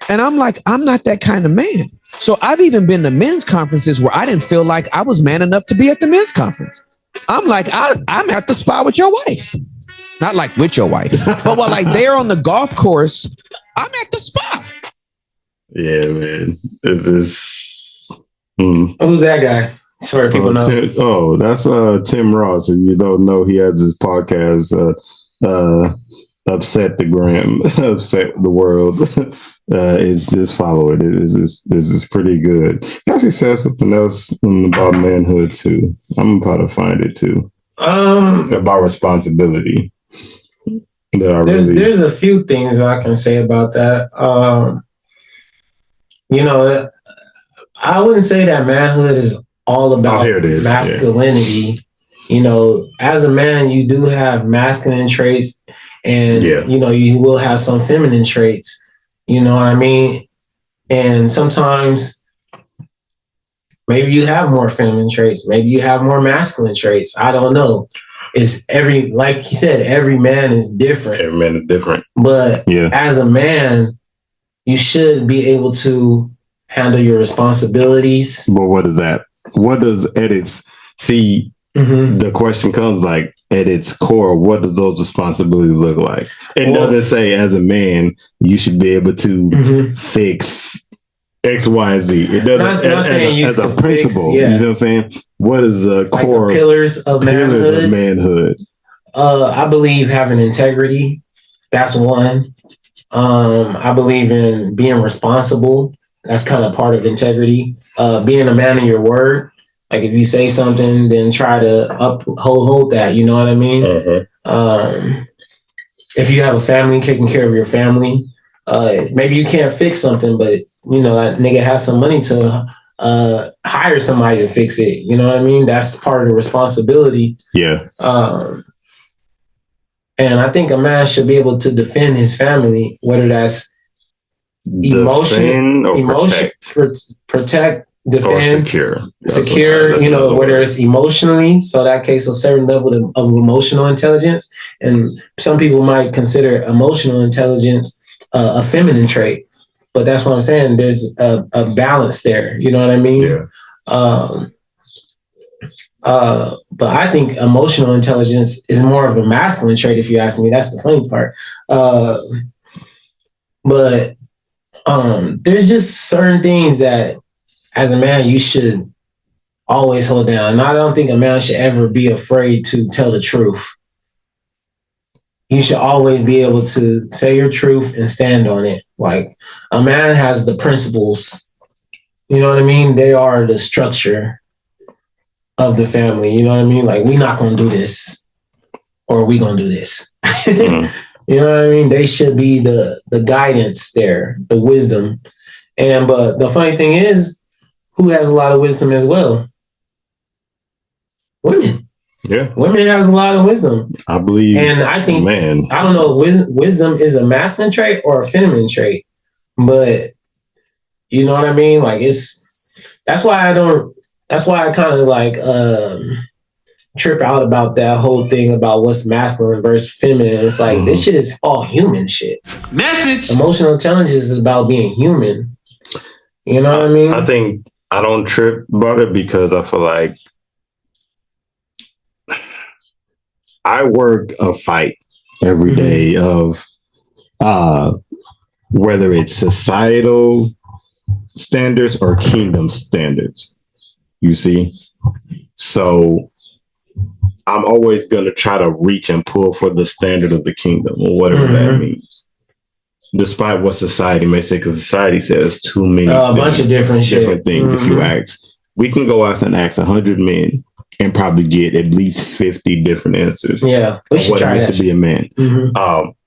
And I'm like, I'm not that kind of man. So I've even been to men's conferences where I didn't feel like I was man enough to be at the men's conference. I'm like, I'm at the spa with your wife. Not like with your wife, but while like they're on the golf course, I'm at the spa. Yeah, man. This is... Who's that guy? Sorry, people know. That's Tim Ross. If you don't know, he has his podcast, Upset the Gram, Upset the World. It's just follow it. This is pretty good. He actually said something else about manhood too. I'm about to find it too. About responsibility. There's a few things I can say about that. I wouldn't say that manhood is all about masculinity. Yeah. As a man, you do have masculine traits, and you will have some feminine traits. You know what I mean? And sometimes maybe you have more feminine traits, maybe you have more masculine traits. I don't know. It's like he said, every man is different. Every man is different. But as a man, you should be able to handle your responsibilities. But what is that? What does edits see? The question comes like, at its core, what do those responsibilities look like? It doesn't say as a man you should be able to fix X, Y, and Z. It doesn't. Not saying as a principle. You know what I'm saying? What is the core the pillars of manhood? I believe having integrity. That's one. I believe in being responsible. That's kind of part of integrity. Being a man of your word. Like if you say something, then try to uphold that. You know what I mean? If you have a family, taking care of your family, maybe you can't fix something, but that nigga has some money to hire somebody to fix it. You know what I mean? That's part of the responsibility. Yeah. And I think a man should be able to defend his family, whether that's protect, defend, secure, whether it's emotionally. So that case, a certain level of emotional intelligence. And some people might consider emotional intelligence a feminine trait. But that's what I'm saying. There's a balance there. You know what I mean? Yeah. But I think emotional intelligence is more of a masculine trait, if you ask me. That's the funny part. But there's just certain things that as a man, you should always hold down. And I don't think a man should ever be afraid to tell the truth. You should always be able to say your truth and stand on it. Like a man has the principles You know what I mean? They are the structure of the family. You know what I mean? Like, we not gonna do this, or we gonna do this. You know what I mean? They should be the guidance there, the wisdom. But the funny thing is, who has a lot of wisdom as well? Women. Yeah. Women has a lot of wisdom. I believe. And I think, man, I don't know, wisdom is a masculine trait or a feminine trait. But you know what I mean? Like, that's why I kind of like trip out about that whole thing about what's masculine versus feminine. It's like, this shit is all human shit. Message. Emotional intelligence is about being human. You know what I mean? I think I don't trip about it because I feel like I work a fight every day of whether it's societal standards or kingdom standards. You see? So I'm always going to try to reach and pull for the standard of the kingdom or whatever that means. Despite what society may say, because society says too many a bunch of different things. If you ask, we can go out and ask 100 men and probably get at least 50 different answers. Yeah, we should what try it means to be a man.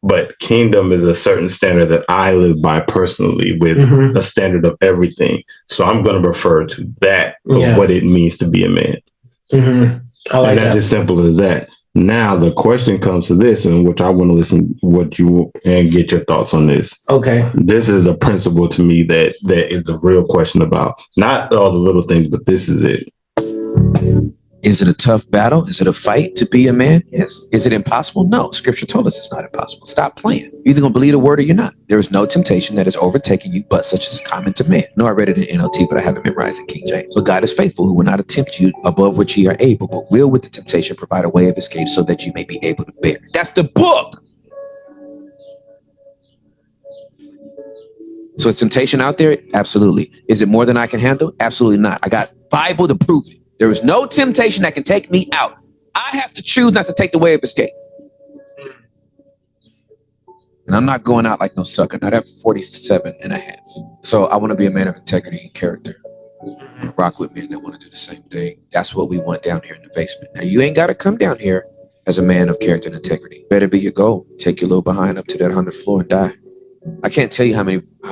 But kingdom is a certain standard that I live by personally, with a standard of everything. So I'm going to refer to that of what it means to be a man. I like and that's as simple as that. Now the question comes to this, in which I want to listen what you and get your thoughts on this. Okay. This is a principle to me that is a real question about not all the little things, but this is it. Is it a tough battle? Is it a fight to be a man? Yes. Is it impossible? No. Scripture told us it's not impossible. Stop playing. You're either going to believe a word or you're not. There is no temptation that has overtaken you, but such as common to man. No, I read it in NLT, but I haven't memorized in King James. But God is faithful, who will not tempt you above which ye are able, but will with the temptation provide a way of escape so that you may be able to bear. That's the book. So is temptation out there? Absolutely. Is it more than I can handle? Absolutely not. I got Bible to prove it. There is no temptation that can take me out. I have to choose not to take the way of escape. And I'm not going out like no sucker, not at 47 and a half. So I want to be a man of integrity and character. Rock with men that want to do the same thing. That's what we want down here in the basement. Now, you ain't got to come down here as a man of character and integrity. Better be your goal. Take your little behind up to that 100th floor and die. I can't tell you how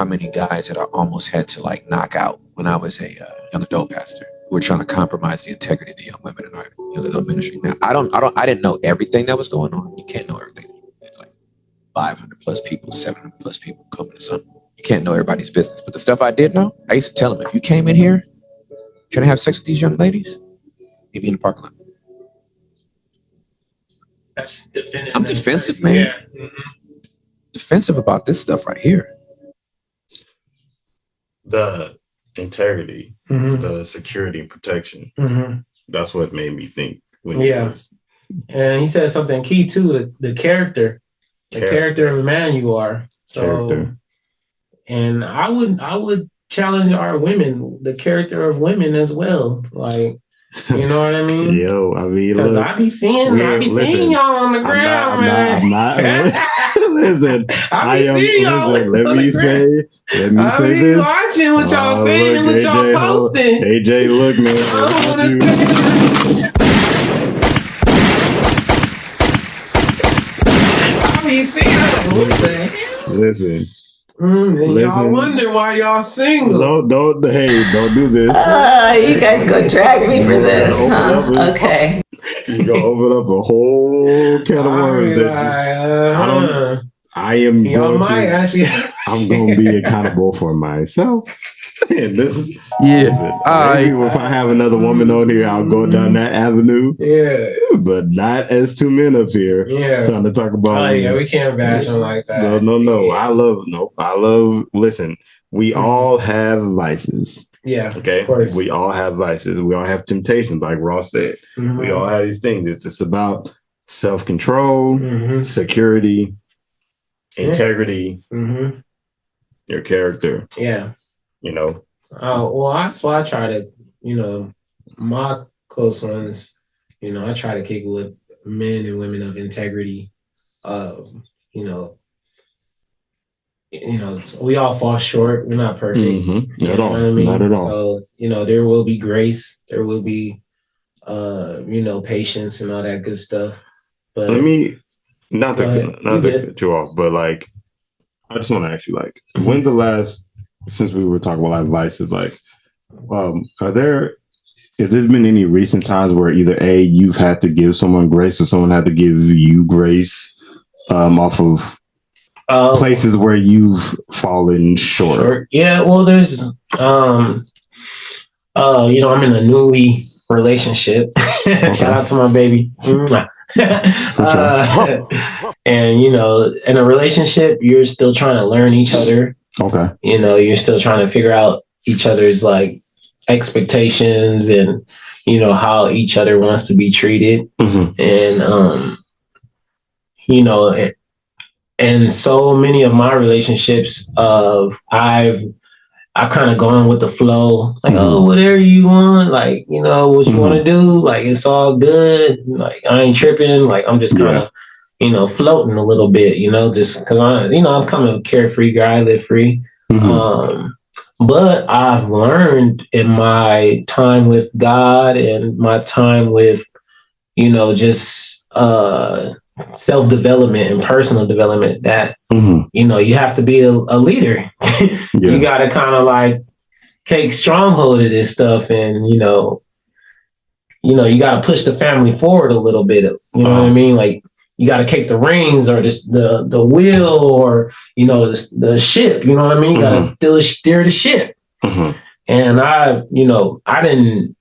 many guys that I almost had to like knock out when I was a young adult pastor. We're trying to compromise the integrity of the young women in our young adult ministry. Now, I didn't know everything that was going on. You can't know everything. Like 500 plus people, 700 plus people coming to something. You can't know everybody's business. But the stuff I did know, I used to tell them, if you came in here trying to have sex with these young ladies, maybe in the parking lot. That's definitive. I'm defensive, man. Yeah. Defensive about this stuff right here. The integrity, the security and protection. That's what made me think. And he said something key too, the character. The character of a man you are. So and I would challenge our women, the character of women as well. Like, you know what I mean? Yo, I mean, because I be seeing y'all on the ground, man. I'm not listen. Let me say this. Watching what y'all saying and what y'all posting. AJ, look, man. I be seeing. Listen. Y'all wonder why y'all single. Don't do this. You guys go drag me for this, huh? Okay. You gonna open up a whole can of worms I'm gonna be accountable for myself. If I have another woman on here, I'll go down that avenue. Yeah, but not as two men up here. Yeah, trying to talk about. We can't bash them like that. No. I love. Listen, we all have vices. Yeah. Okay. We all have vices. We all have temptations, like Ross said. We all have these things. It's just about self-control, security, integrity, your character. Yeah. You know. Well, that's why I try to, my close ones, I try to kick with men and women of integrity. we all fall short. We're not perfect. Mm-hmm. Not at all. Not at all. So, there will be grace. There will be, patience and all that good stuff. But let me, not to cut you off, but like, I just want to ask you, like, when the last, since we were talking about like vices, like, has there been any recent times where either A, you've had to give someone grace or someone had to give you grace off of places where you've fallen short? Sure. Yeah, well, there's, I'm in a newly relationship. Okay. Shout out to my baby. And, in a relationship, you're still trying to learn each other. Okay. You're still trying to figure out each other's like expectations and, how each other wants to be treated. Mm-hmm. And, and so many of my relationships, I've kind of gone with the flow, like, oh, whatever you want, like, what you want to do, like, it's all good, like, I ain't tripping, like, I'm just kind of, floating a little bit, just because I'm kind of a carefree guy, I live free. Mm-hmm. But I've learned in my time with God and my time with, just self-development and personal development that, you have to be a leader. You got to kind of like take stronghold of this stuff and, you got to push the family forward a little bit. You know what I mean? Like, you got to kick the reins or the wheel or, the ship. You know what I mean? You got to still steer the ship. And I didn't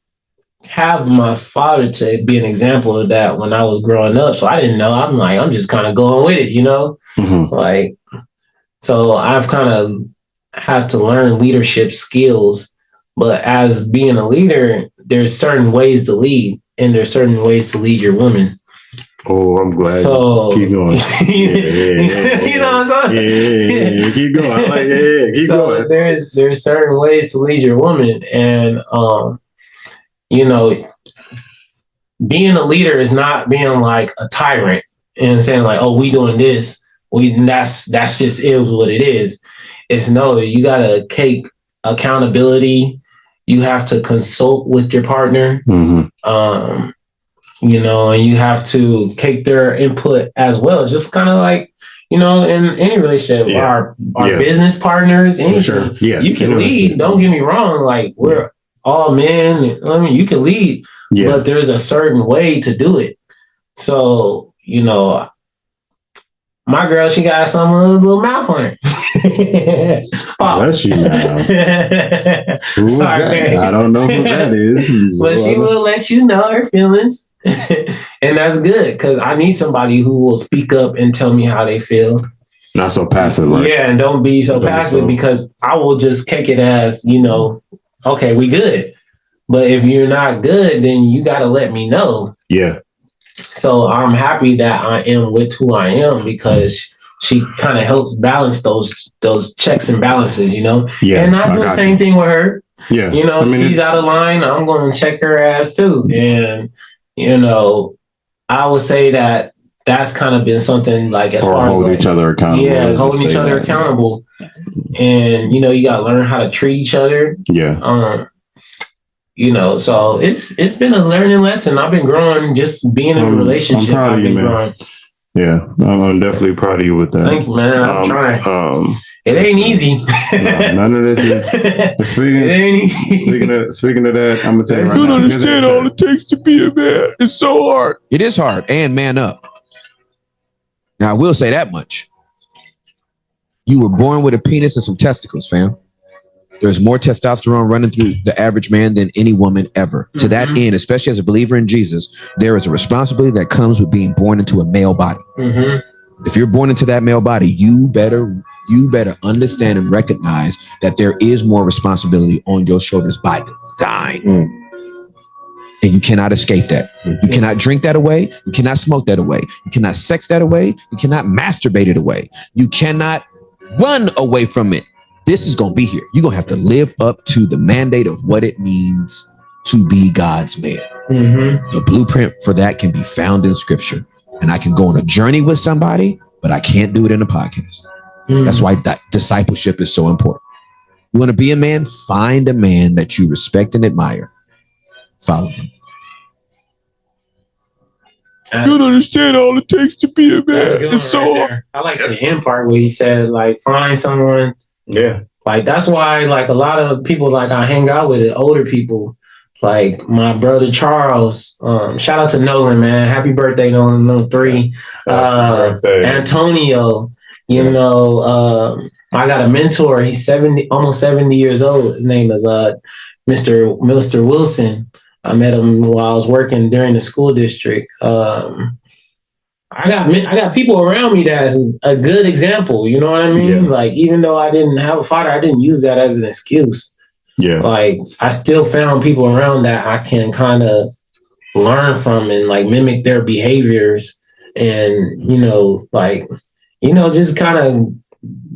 have my father to be an example of that when I was growing up. So I didn't know. I'm just kind of going with it, like, so I've kind of had to learn leadership skills. But as being a leader, there's certain ways to lead and there's certain ways to lead your woman. Oh, I'm glad. So, keep going. You know what I'm saying? Yeah, keep going. I like it. Keep going. There's certain ways to lead your woman, and being a leader is not being like a tyrant and saying like, oh, we doing this. That's just is what it is. It's no, you gotta take accountability. You have to consult with your partner. And you have to take their input as well. Just kind of like, in any relationship, our business partners, anything. Sure. Yeah. You can lead. Don't get me wrong. Like, we're all men. I mean, you can lead, but there's a certain way to do it. So, my girl, she got some little mouth on her. Bless you now. Sorry, I don't know who that is. But she will let you know her feelings. And that's good, because I need somebody who will speak up and tell me how they feel. Not so passive. Right? Yeah, and don't be so passive, because I will just take it as, okay, we good. But if you're not good, then you got to let me know. Yeah. So I'm happy that I am with who I am, because she kind of helps balance those checks and balances, Yeah. And I do the same thing with her. Yeah. She's out of line, I'm going to check her ass too. And, I would say that that's kind of been something like as far as hold each other accountable. Yeah, holding each other accountable. And, you got to learn how to treat each other. Yeah. So it's been a learning lesson. I've been growing just being in a relationship. I'm proud of you, man. Yeah, I'm definitely proud of you with that. Thank you, man. I'm trying. It ain't easy. None of this is. Speaking of that, I'm gonna tell you right now. You don't understand all it takes to be a man. It's so hard. It is hard, and man up. Now I will say that much. You were born with a penis and some testicles, fam. There's more testosterone running through the average man than any woman ever. To that end, especially as a believer in Jesus, there is a responsibility that comes with being born into a male body. If you're born into that male body, you better understand and recognize that there is more responsibility on your shoulders by design. And you cannot escape that. You cannot drink that away. You cannot smoke that away. You cannot sex that away. You cannot masturbate it away. You cannot run away from it. This is going to be here. You're going to have to live up to the mandate of what it means to be God's man. The blueprint for that can be found in scripture. And I can go on a journey with somebody, but I can't do it in a podcast. That's why discipleship is so important. You want to be a man? Find a man that you respect and admire. Follow him. You don't understand all it takes to be a man. It's so hard. I like the end part where he said, like, find someone. Yeah. Like, that's why, like, a lot of people, like, I hang out with, older people, like my brother Charles. Shout out to Nolan, man. Happy birthday, Nolan 3. Antonio, you know, I got a mentor. He's 70, almost 70 years old. His name is Mr. Wilson. I met him while I was working during the school district. I got people around me that's a good example. You know what I mean? Yeah. Like, even though I didn't have a father, I didn't use that as an excuse. Yeah. Like, I still found people around that I can kind of learn from and like mimic their behaviors and, you know, like, you know, just kind of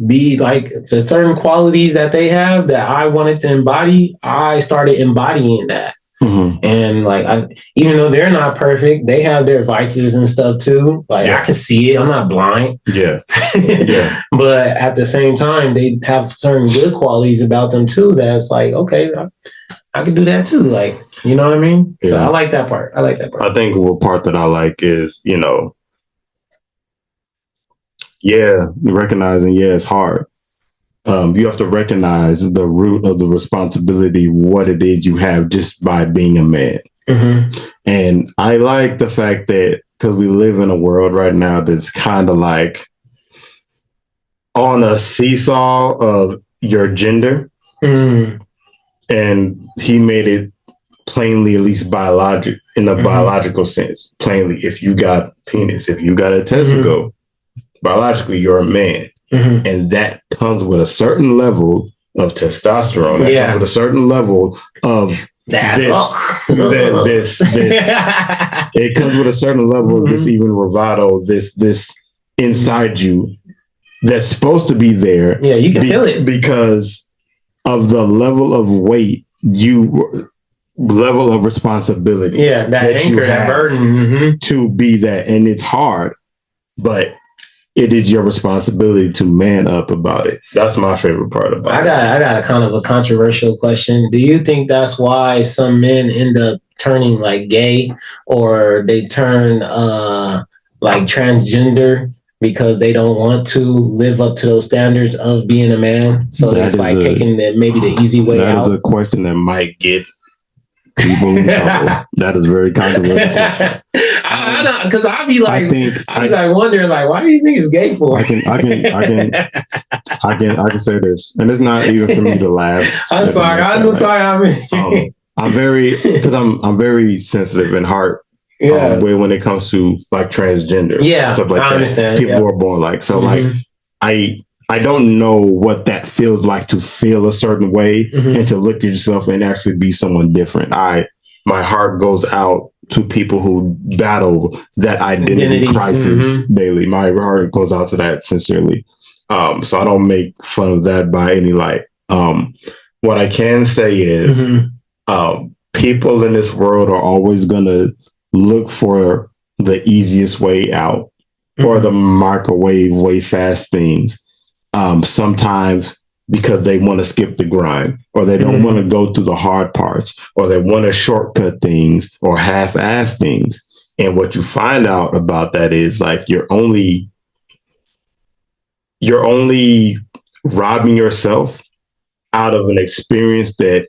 be like the certain qualities that they have that I wanted to embody. I started embodying that. Mm-hmm. And like, even though they're not perfect, they have their vices and stuff too. Like, I can see it. I'm not blind. Yeah. Yeah. But at the same time, they have certain good qualities about them too. That's like, okay, I can do that too. Like, you know what I mean? Yeah. So I like that part. I think the part that I like is, you know, recognizing, it's hard. You have to recognize the root of the responsibility, what it is you have just by being a man. Mm-hmm. And I like the fact that because we live in a world right now that's kind of like on a seesaw of your gender. Mm. And he made it plainly, at least in a biological sense, plainly, if you got penis, if you got a testicle, biologically, you're a man. Mm-hmm. And that comes with a certain level of testosterone. That comes with a certain level of this. It comes with a certain level of this even bravado, this inside you that's supposed to be there. Yeah, you can feel it. Because of the level of weight, level of responsibility. Yeah, that anchor, that burden. To be that. And it's hard, but it is your responsibility to man up about it. That's my favorite part about it. I got a kind of a controversial question. Do you think that's why some men end up turning like gay, or they turn like transgender because they don't want to live up to those standards of being a man? So that's like taking maybe the easy way out. That is a question that might get people in trouble. That is very controversial. I know, because I'll be like, wondering, like, why do these niggas gay for? I can say this, and it's not even for me to laugh. I'm sorry. I'm very sensitive in heart. Yeah. When it comes to like transgender, stuff like that. Understand. People are born like so. Like I don't know what that feels like to feel a certain way and to look at yourself and actually be someone different. My heart goes out to people who battle that identity crisis daily. My heart goes out to that sincerely. So I don't make fun of that by any light. What I can say is people in this world are always going to look for the easiest way out or the microwave way fast things. Sometimes because they want to skip the grind, or they don't want to go through the hard parts, or they want to shortcut things or half-ass things. And what you find out about that is like you're only robbing yourself out of an experience that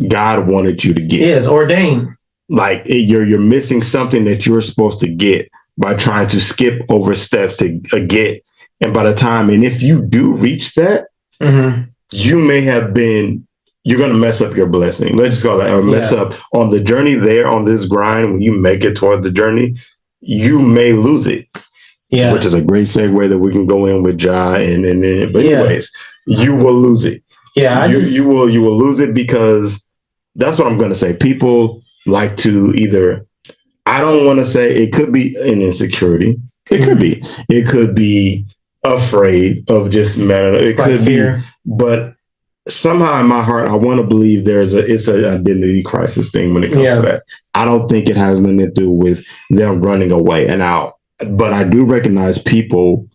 God wanted you to get. Yeah, it's ordained. Like you're missing something that you're supposed to get by trying to skip over steps to get. And by the time, and if you do reach that, you may have you're going to mess up your blessing. Let's just call that, or mess up on the journey there, on this grind. When you make it towards the journey, you may lose it. Yeah. Which is a great segue that we can go in with Ja. But anyways, you will lose it. Yeah. You will lose it because that's what I'm going to say. People like to either, I don't want to say it could be an insecurity. It could be. It could be afraid of just matter. It could fear. But somehow in my heart, I want to believe it's an identity crisis thing when it comes to that. I don't think it has nothing to do with them running away. And now but I do recognize people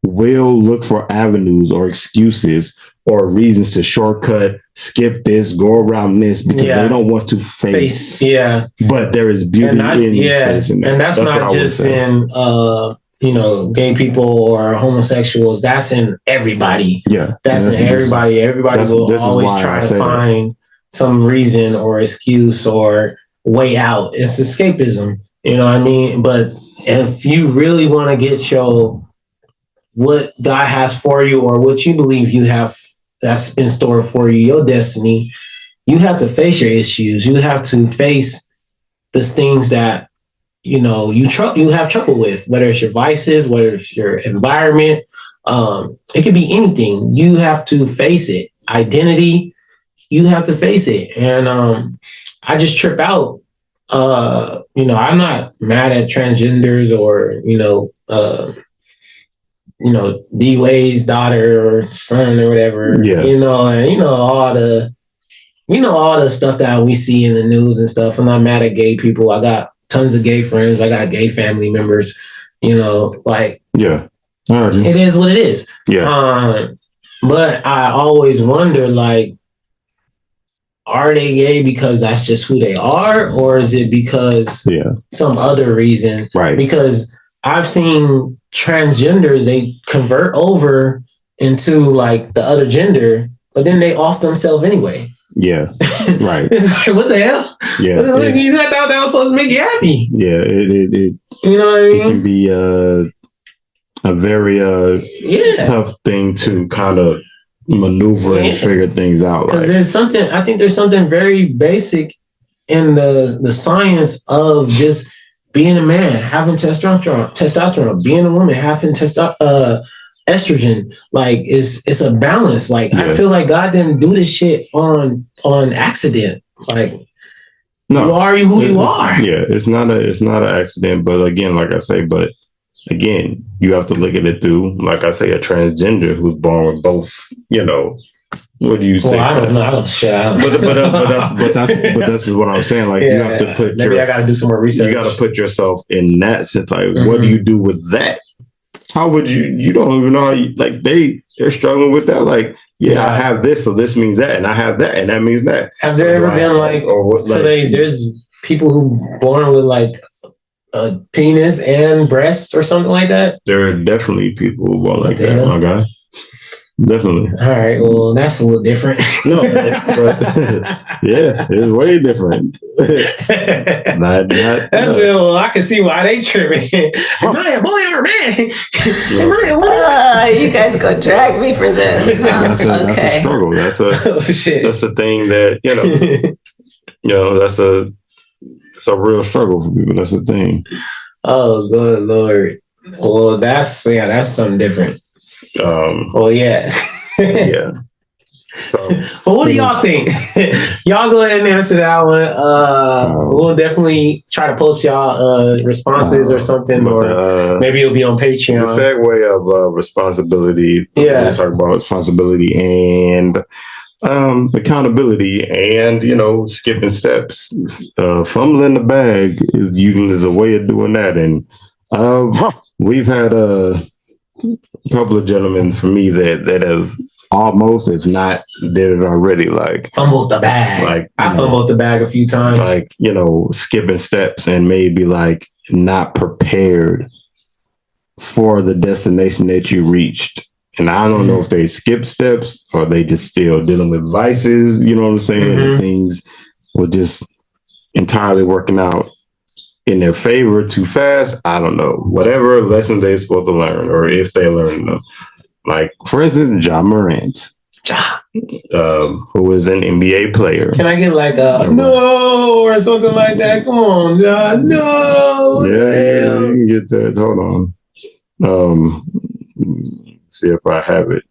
will look for avenues or excuses or reasons to shortcut, skip this, go around this because they don't want to face. Yeah. But there is beauty in facing that. And that's not just in gay people or homosexuals. That's in everybody. Yeah. That's in everybody. Everybody will always try to find some reason or excuse or way out. It's escapism. You know what I mean? But if you really want to get what God has for you or what you believe you have that's in store for you, your destiny, you have to face your issues. You have to face the things that, you have trouble with, whether it's your vices, whether it's your environment. It could be anything. You have to face it. Identity, you have to face it. And I just trip out. I'm not mad at transgenders or, D-Wade's daughter or son or whatever. Yeah. All the stuff that we see in the news and stuff. I'm not mad at gay people. I got tons of gay friends. I got gay family members. Yeah. It is what it is. Yeah. But I always wonder, are they gay because that's just who they are, or is it because some other reason? Right. Because I've seen transgenders, they convert over into the other gender, but then they off themselves anyway. Yeah. Right. It's like, what the hell? Yeah. You thought that was supposed to make you happy. Yeah. It you know what I mean? It can be a very tough thing to kind of maneuver and figure things out. Because there's something very basic in the science of just being a man, having testosterone, being a woman, having estrogen. It's a balance. I feel like God didn't do this shit on accident. No, you are who you are. Yeah, it's not an accident. But again, like I say, you have to look at it through, like I say, a transgender who's born with both. What do you say? I don't know. I don't share. But that's what I'm saying. You have to put. Maybe I got to do some more research. You got to put yourself in that sense. What do you do with that? How would you? You don't even know. They're struggling with that. I have this, so this means that, and I have that, and that means that. Have there ever been there's people who born with a penis and breast or something like that? There are definitely people who born like that. My guy. Definitely. All right. Well, that's a little different. No, but it's way different. Well, I can see why they tripping. Am I a boy or a man? You guys go drag me for this. That's a struggle. That's a thing that it's a real struggle for people. That's the thing. Oh, good Lord. Well, that's something different. Yeah. So, well, what do y'all think? Y'all go ahead and answer that one. We'll definitely try to post y'all responses or something, or maybe it'll be on Patreon. The segue of responsibility. Yeah, let's talk about responsibility and accountability, and skipping steps. Fumbling the bag is a way of doing that, and we've had a couple of gentlemen for me that have almost, if not did it already, fumbled the bag. I fumbled the bag a few times. Skipping steps and maybe not prepared for the destination that you reached. And I don't know if they skip steps or they just still dealing with vices, you know what I'm saying? And things were just entirely working out in their favor too fast. I don't know. Whatever lessons they're supposed to learn, or if they learn them. For instance, Morant, who is an NBA player. Can I get a no or something like that? Come on, John. No. Yeah, you can get that. Hold on. See if I have it.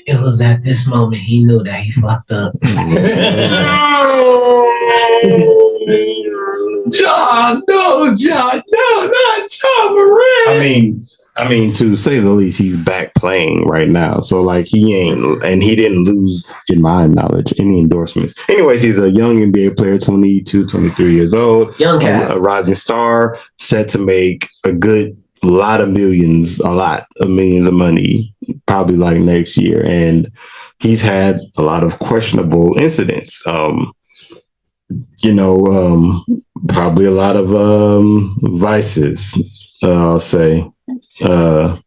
It was at this moment he knew that he fucked up. John, no, not John Morant. I mean, I mean, to say the least, he's back playing right now. So, like, he didn't lose, in my knowledge, any endorsements. Anyways, he's a young NBA player, 22, 23 years old. Young cat. A rising star, set to make a lot of millions of money, probably like next year. And he's had a lot of questionable incidents. Probably a lot of vices, I'll say. I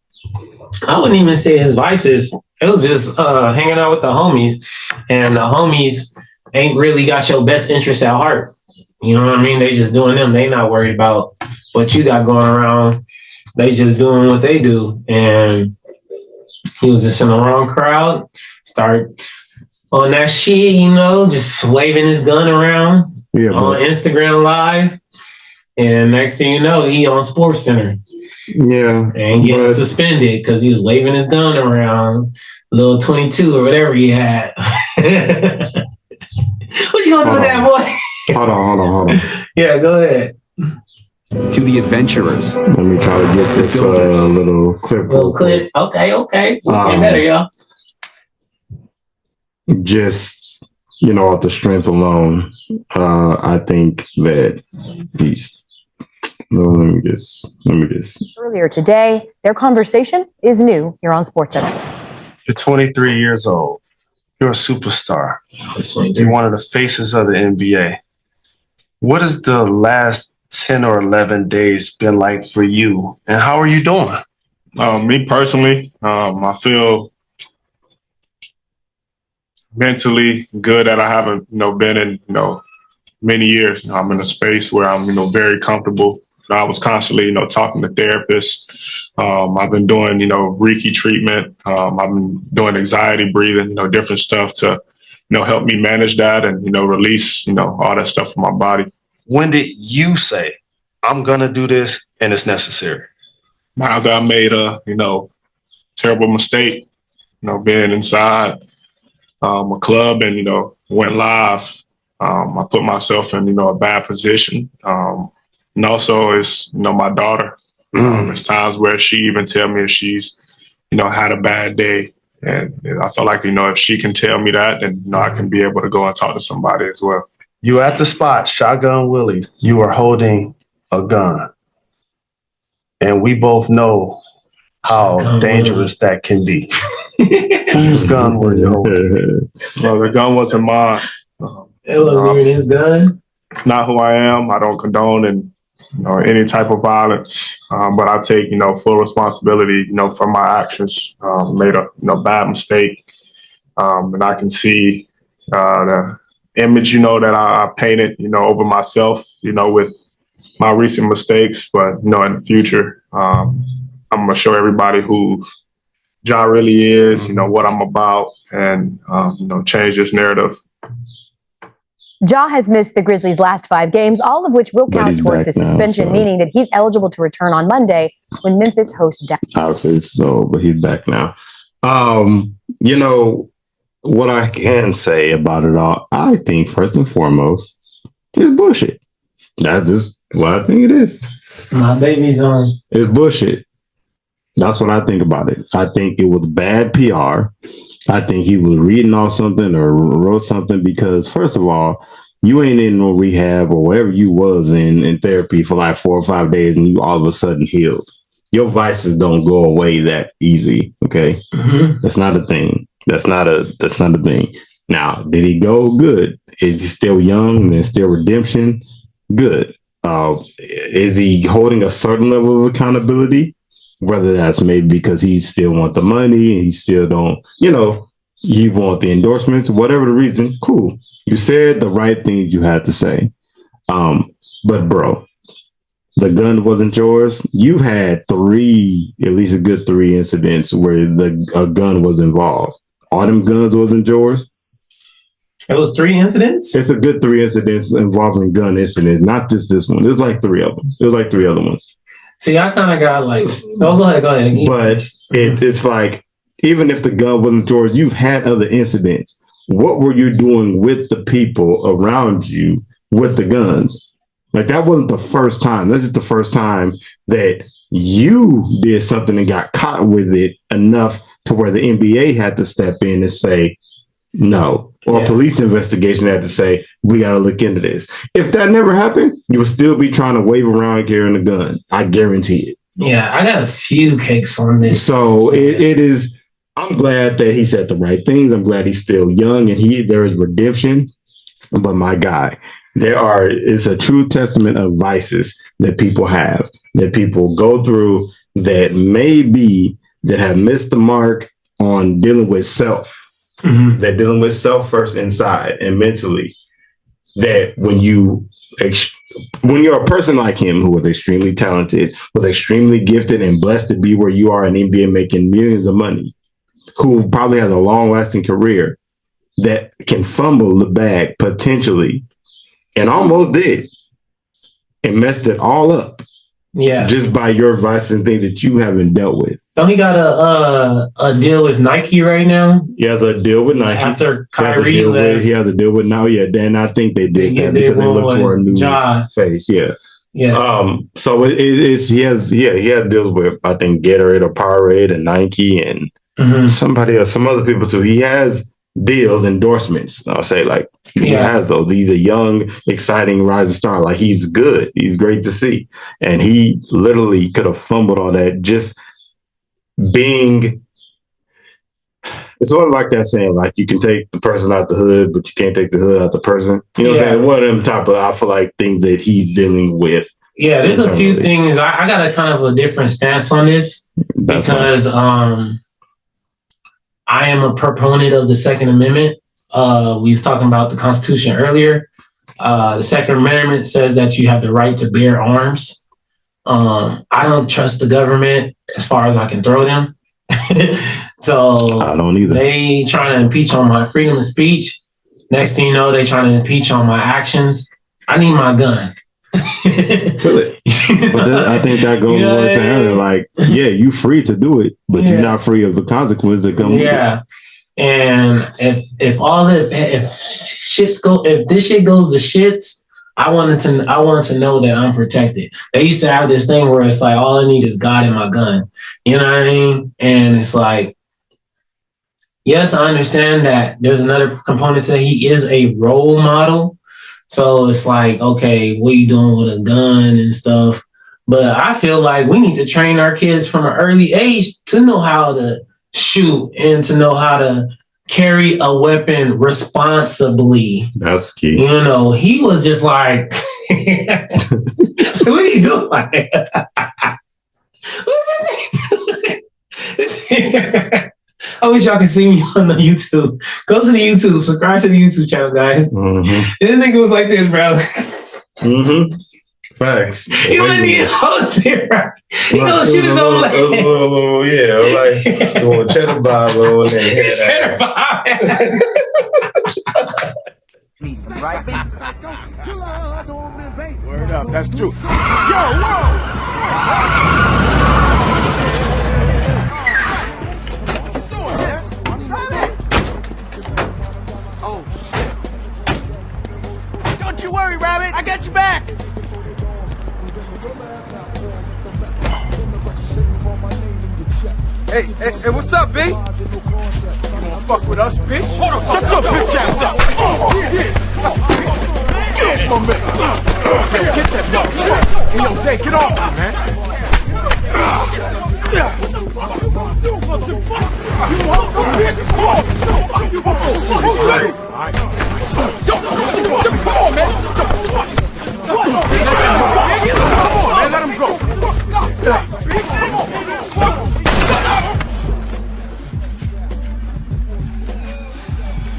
wouldn't even say his vices. It was just hanging out with the homies, and the homies ain't really got your best interest at heart. You know what I mean? They just doing them. They not worried about what you got going around. They just doing what they do. And he was just in the wrong crowd. Start on that shit, just waving his gun around on Instagram Live. And next thing you know, he on Sports Center. Yeah. And getting suspended because he was waving his gun around, little 22 or whatever he had. What you gonna do with that, boy? Hold on. Yeah, go ahead. To the adventurers. Let me try to get this little clip. Okay. Getting better, y'all. Just, off the strength alone, I think that he's... No, let me guess. Earlier today, their conversation is new here on SportsCenter. You're 23 years old. You're a superstar. You're one of the faces of the NBA. What has the last 10 or 11 days been like for you, and how are you doing? Me personally, I feel mentally good that I haven't, been in, many years. I'm in a space where I'm, very comfortable. I was constantly, talking to therapists. I've been doing, Reiki treatment. I've been doing anxiety breathing, different stuff to, help me manage that and, release, all that stuff from my body. When did you say, I'm going to do this and it's necessary? After I made a, terrible mistake, being inside a club and, went live. I put myself in, a bad position. And also it's, my daughter. There's times where she even tell me if she's, had a bad day. And I feel like, if she can tell me that, then, I can be able to go and talk to somebody as well. You at the spot, Shotgun Willie's. You are holding a gun. And we both know how dangerous that can be. Whose gun were you holding? Well, the gun wasn't mine. It wasn't even his gun? Not who I am. I don't condone any type of violence, but I take, full responsibility, for my actions. Made a, bad mistake, and I can see the image, that I painted, over myself, with my recent mistakes. But in the future, I'm gonna show everybody who Ja really is, what I'm about, and change this narrative. Ja has missed the Grizzlies' last 5 games, all of which will count towards his suspension, meaning that he's eligible to return on Monday when Memphis hosts Dallas. But he's back now. What I can say about it all, I think first and foremost, it's bullshit. That's just what I think it is. My baby's on. It's bullshit. That's what I think about it. I think it was bad PR. I think he was reading off something or wrote something because, first of all, you ain't in no rehab or wherever you was in therapy for like 4 or 5 days and you all of a sudden healed. Your vices don't go away that easy, okay? Mm-hmm. That's not a thing. That's not a thing. Now, did he go? Good. Is he still young and there's still redemption? Good. Is he holding a certain level of accountability? Whether that's maybe because he still want the money and he still don't, you want the endorsements, whatever the reason, cool. You said the right things you had to say. But bro, the gun wasn't yours. You've had at least a good 3 incidents where a gun was involved. All them guns wasn't yours. It was 3 incidents? It's a good 3 incidents involving gun incidents, not just this one. There's like 3 of them. There's like 3 other ones. See, I kind of got like, go ahead. But it's like, even if the gun wasn't yours, you've had other incidents. What were you doing with the people around you with the guns? Like that wasn't the first time. This is the first time that you did something and got caught with it enough to where the NBA had to step in and say no, or police investigation had to say we got to look into this. If that never happened, you would still be trying to wave around carrying a gun. I guarantee it. Yeah, I got a few cakes on this. So it is. I'm glad that he said the right things. I'm glad he's still young and there is redemption. But my guy, it's a true testament of vices that people have, that people go through that have missed the mark on dealing with self. Mm-hmm. They're dealing with self first inside and mentally. That when you're a person like him who was extremely talented, was extremely gifted and blessed to be where you are in NBA making millions of money, who probably has a long lasting career, that can fumble the bag potentially and almost did and messed it all up. Yeah. Just by your advice and things that you haven't dealt with. Don't he got a deal with Nike right now? He has a deal with Nike. After Kyrie left. He has a deal with now. Yeah, then I think they did that because they look for a new face. Yeah. Yeah. So he has deals with, I think, Gatorade or Powerade and Nike and somebody else, some other people too. He has deals, endorsements. I'll say he has those. He's a young, exciting rising star. Like he's good. He's great to see. And he literally could have fumbled all that just being. It's sort of like that saying, like you can take the person out the hood, but you can't take the hood out the person. You know what I'm saying? One of them type of, I feel like, things that he's dealing with. Yeah, there's a few things. I got a kind of a different stance on this because I am a proponent of the Second Amendment. We was talking about the Constitution earlier. The Second Amendment says that you have the right to bear arms. I don't trust the government as far as I can throw them. So I don't either. They trying to impeach on my freedom of speech. Next thing you know, they trying to impeach on my actions. I need my gun. I think that goes to what saying. Like, yeah, you free to do it, but you're not free of the consequences that come with it. Yeah. And if this shit goes to shits, I want to know that I'm protected. They used to have this thing where it's like all I need is God and my gun. You know what I mean? And it's like, yes, I understand that there's another component to it. He is a role model. So it's like, okay, what are you doing with a gun and stuff? But I feel like we need to train our kids from an early age to know how to shoot and to know how to carry a weapon responsibly. That's key. You know, he was just like, what are you doing? What's his name? I wish y'all could see me on the YouTube. Go to the YouTube, subscribe to the YouTube channel, guys. Mm-hmm. This nigga was like this, bro. Mm-hmm. Facts. He wouldn't even hold there, bro. He gonna shoot his own leg. Like doing cheddar bob on there. Cheddar bob. Word up, that's true. Yo, whoa! Don't you worry, Rabbit. I got you back. Hey, what's up, B? You gonna fuck with us, bitch? Hold on, shut your bitch ass up. Get off my man. Get that motherfucker. Hey, yo, Dave, get off me, man. Come on, man. Let him go.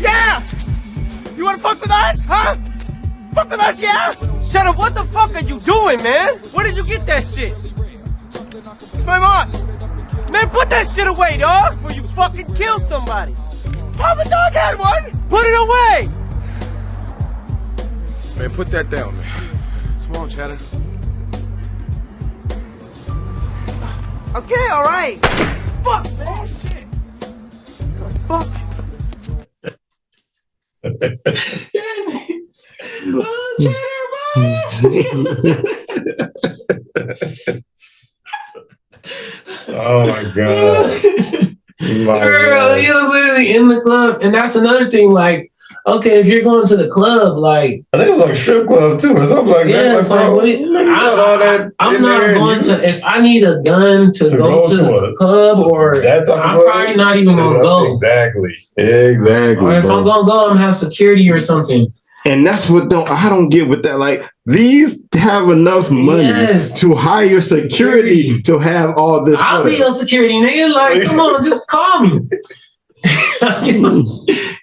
Yeah! You wanna fuck with us, huh? Fuck with us, yeah? Shut up, what the fuck are you doing, man? Where did you get that shit? It's my mom. Man, put that shit away, dog, before you fucking kill somebody. Papa Dog had one. Put it away. Man, put that down, man. Come on, Cheddar. Okay, all right. Fuck, man, shit. Fuck. Oh, Cheddar, Oh my god. Girl, he was literally in the club. And that's another thing, like, okay, if you're going to the club, like I think it was like a strip club too, or something like that. Yeah, it's like, I'm not going to. If I need a gun to go to the club, or I'm probably not even gonna go. Exactly. Or if I'm gonna go, I'm gonna have security or something. And that's what I don't get with that. Like, these have enough money to hire security to have all this. I'll be your security, nigga. Like, come on, just call me.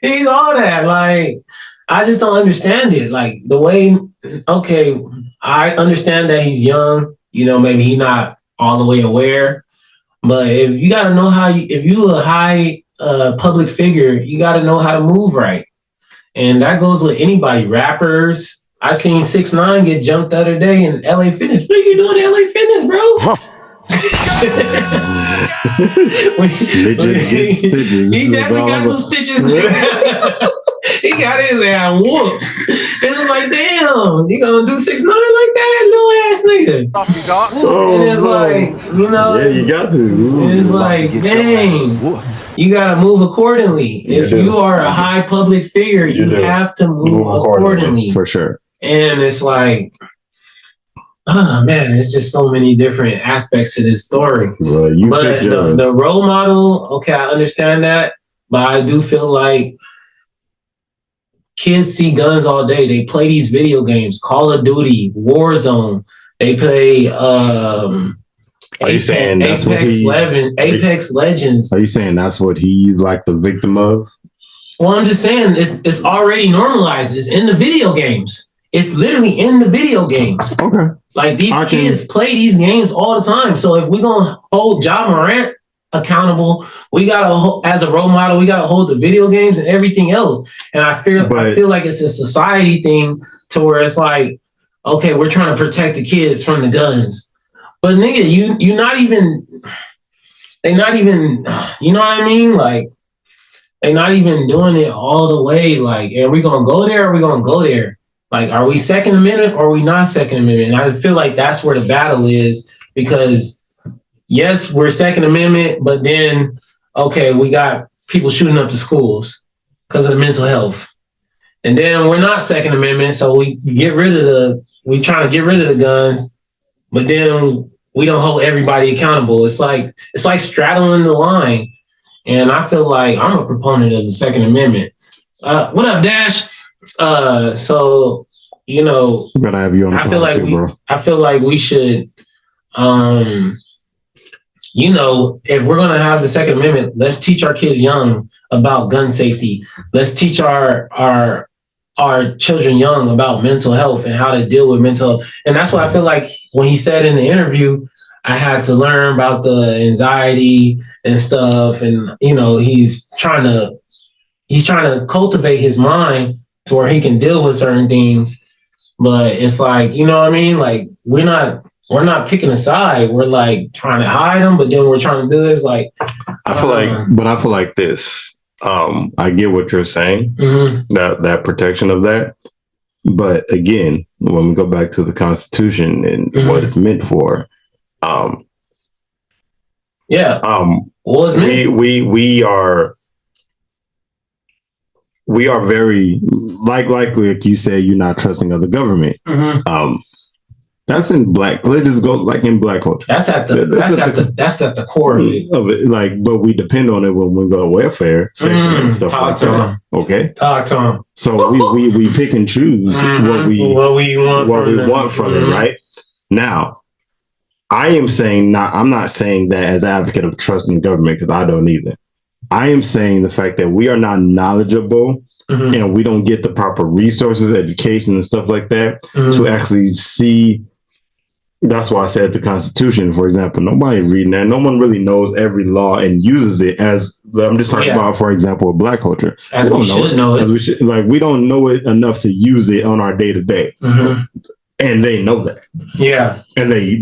He's all that. Like, I just don't understand it. Like, the way, okay, I understand that he's young. You know, maybe he's not all the way aware. But if you got to know if you a high public figure, you got to know how to move right. And that goes with anybody, rappers. I seen 6ix9ine get jumped the other day in LA Fitness. What are you doing in LA Fitness, bro? Snitches get stitches. He definitely got them stitches. He got his ass whooped. And it's like, damn, you gonna do 6ix9ine like that? No ass nigga. And it's like, you know. Yeah, you got to. It's like, dang. You gotta move accordingly. If you are a high public figure, you have to move accordingly. For sure. And it's like, oh man, it's just so many different aspects to this story. Well, but the role model, okay, I understand that, but I do feel like kids see guns all day. They play these video games, Call of Duty, Warzone. They play are you saying that's Apex Legends? Are you saying that's what he's like the victim of? Well, I'm just saying it's already normalized. It's in the video games. It's literally in the video games. Okay. Like, these kids play these games all the time. So if we're gonna hold Ja Morant accountable, we gotta, as a role model, we gotta hold the video games and everything else. And I feel like it's a society thing to where it's like, okay, we're trying to protect the kids from the guns. But nigga, they're not even, you know what I mean? Like, they're not even doing it all the way. Like, are we gonna go there? Or are we gonna go there? Like, are we Second Amendment or are we not Second Amendment? And I feel like that's where the battle is, because yes, we're Second Amendment, but then, okay, we got people shooting up the schools because of the mental health. And then we're not Second Amendment, so we trying to get rid of the guns, but then we don't hold everybody accountable. It's like straddling the line. And I feel like I'm a proponent of the Second Amendment. What up, Dash? So, you know, gotta have you on the I feel like we should, you know, if we're gonna have the Second Amendment, let's teach our kids young about gun safety. Let's teach our children young about mental health and how to deal with mental health. And that's why I feel like when he said in the interview, I had to learn about the anxiety and stuff. And, you know, he's trying to cultivate his mind to where he can deal with certain things. But it's like, you know what I mean? Like, we're not picking a side. We're like trying to hide them, but then we're trying to do this. Like, I feel like this. I get what you're saying, that protection of that. But again, when we go back to the Constitution and what it's meant for, we are very like you said, you're not trusting of the government. That's in black. Let's just go like in black culture. That's at the core of it. Like, but we depend on it when we go to welfare, safety and stuff like that. Okay. Talk to them. So we pick and choose what we want from it, right? Now, I'm not saying that as an advocate of trusting government, because I don't either. I am saying the fact that we are not knowledgeable and we don't get the proper resources, education and stuff like that to actually see. That's why I said the Constitution, for example, nobody reading that. No one really knows every law and uses it as, I'm just talking about, for example, black culture. As we should know it. Like, we don't know it enough to use it on our day to day. And they know that. Yeah. And they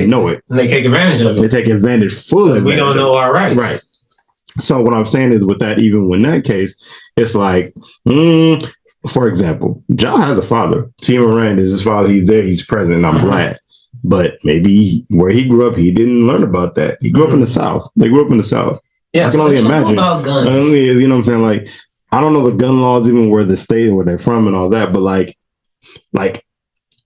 know it. And they take advantage of it. They take advantage fully. We don't know our rights. Right. So what I'm saying is with that, even in that case, it's like, for example, John has a father. T. Morant is his father. He's there. He's present. And I'm glad. But maybe where he grew up, he didn't learn about that. He grew up in the South. They grew up in the South. Yeah, I can only imagine. About guns. You know what I'm saying? Like, I don't know the gun laws, even where the state or where they're from and all that. But like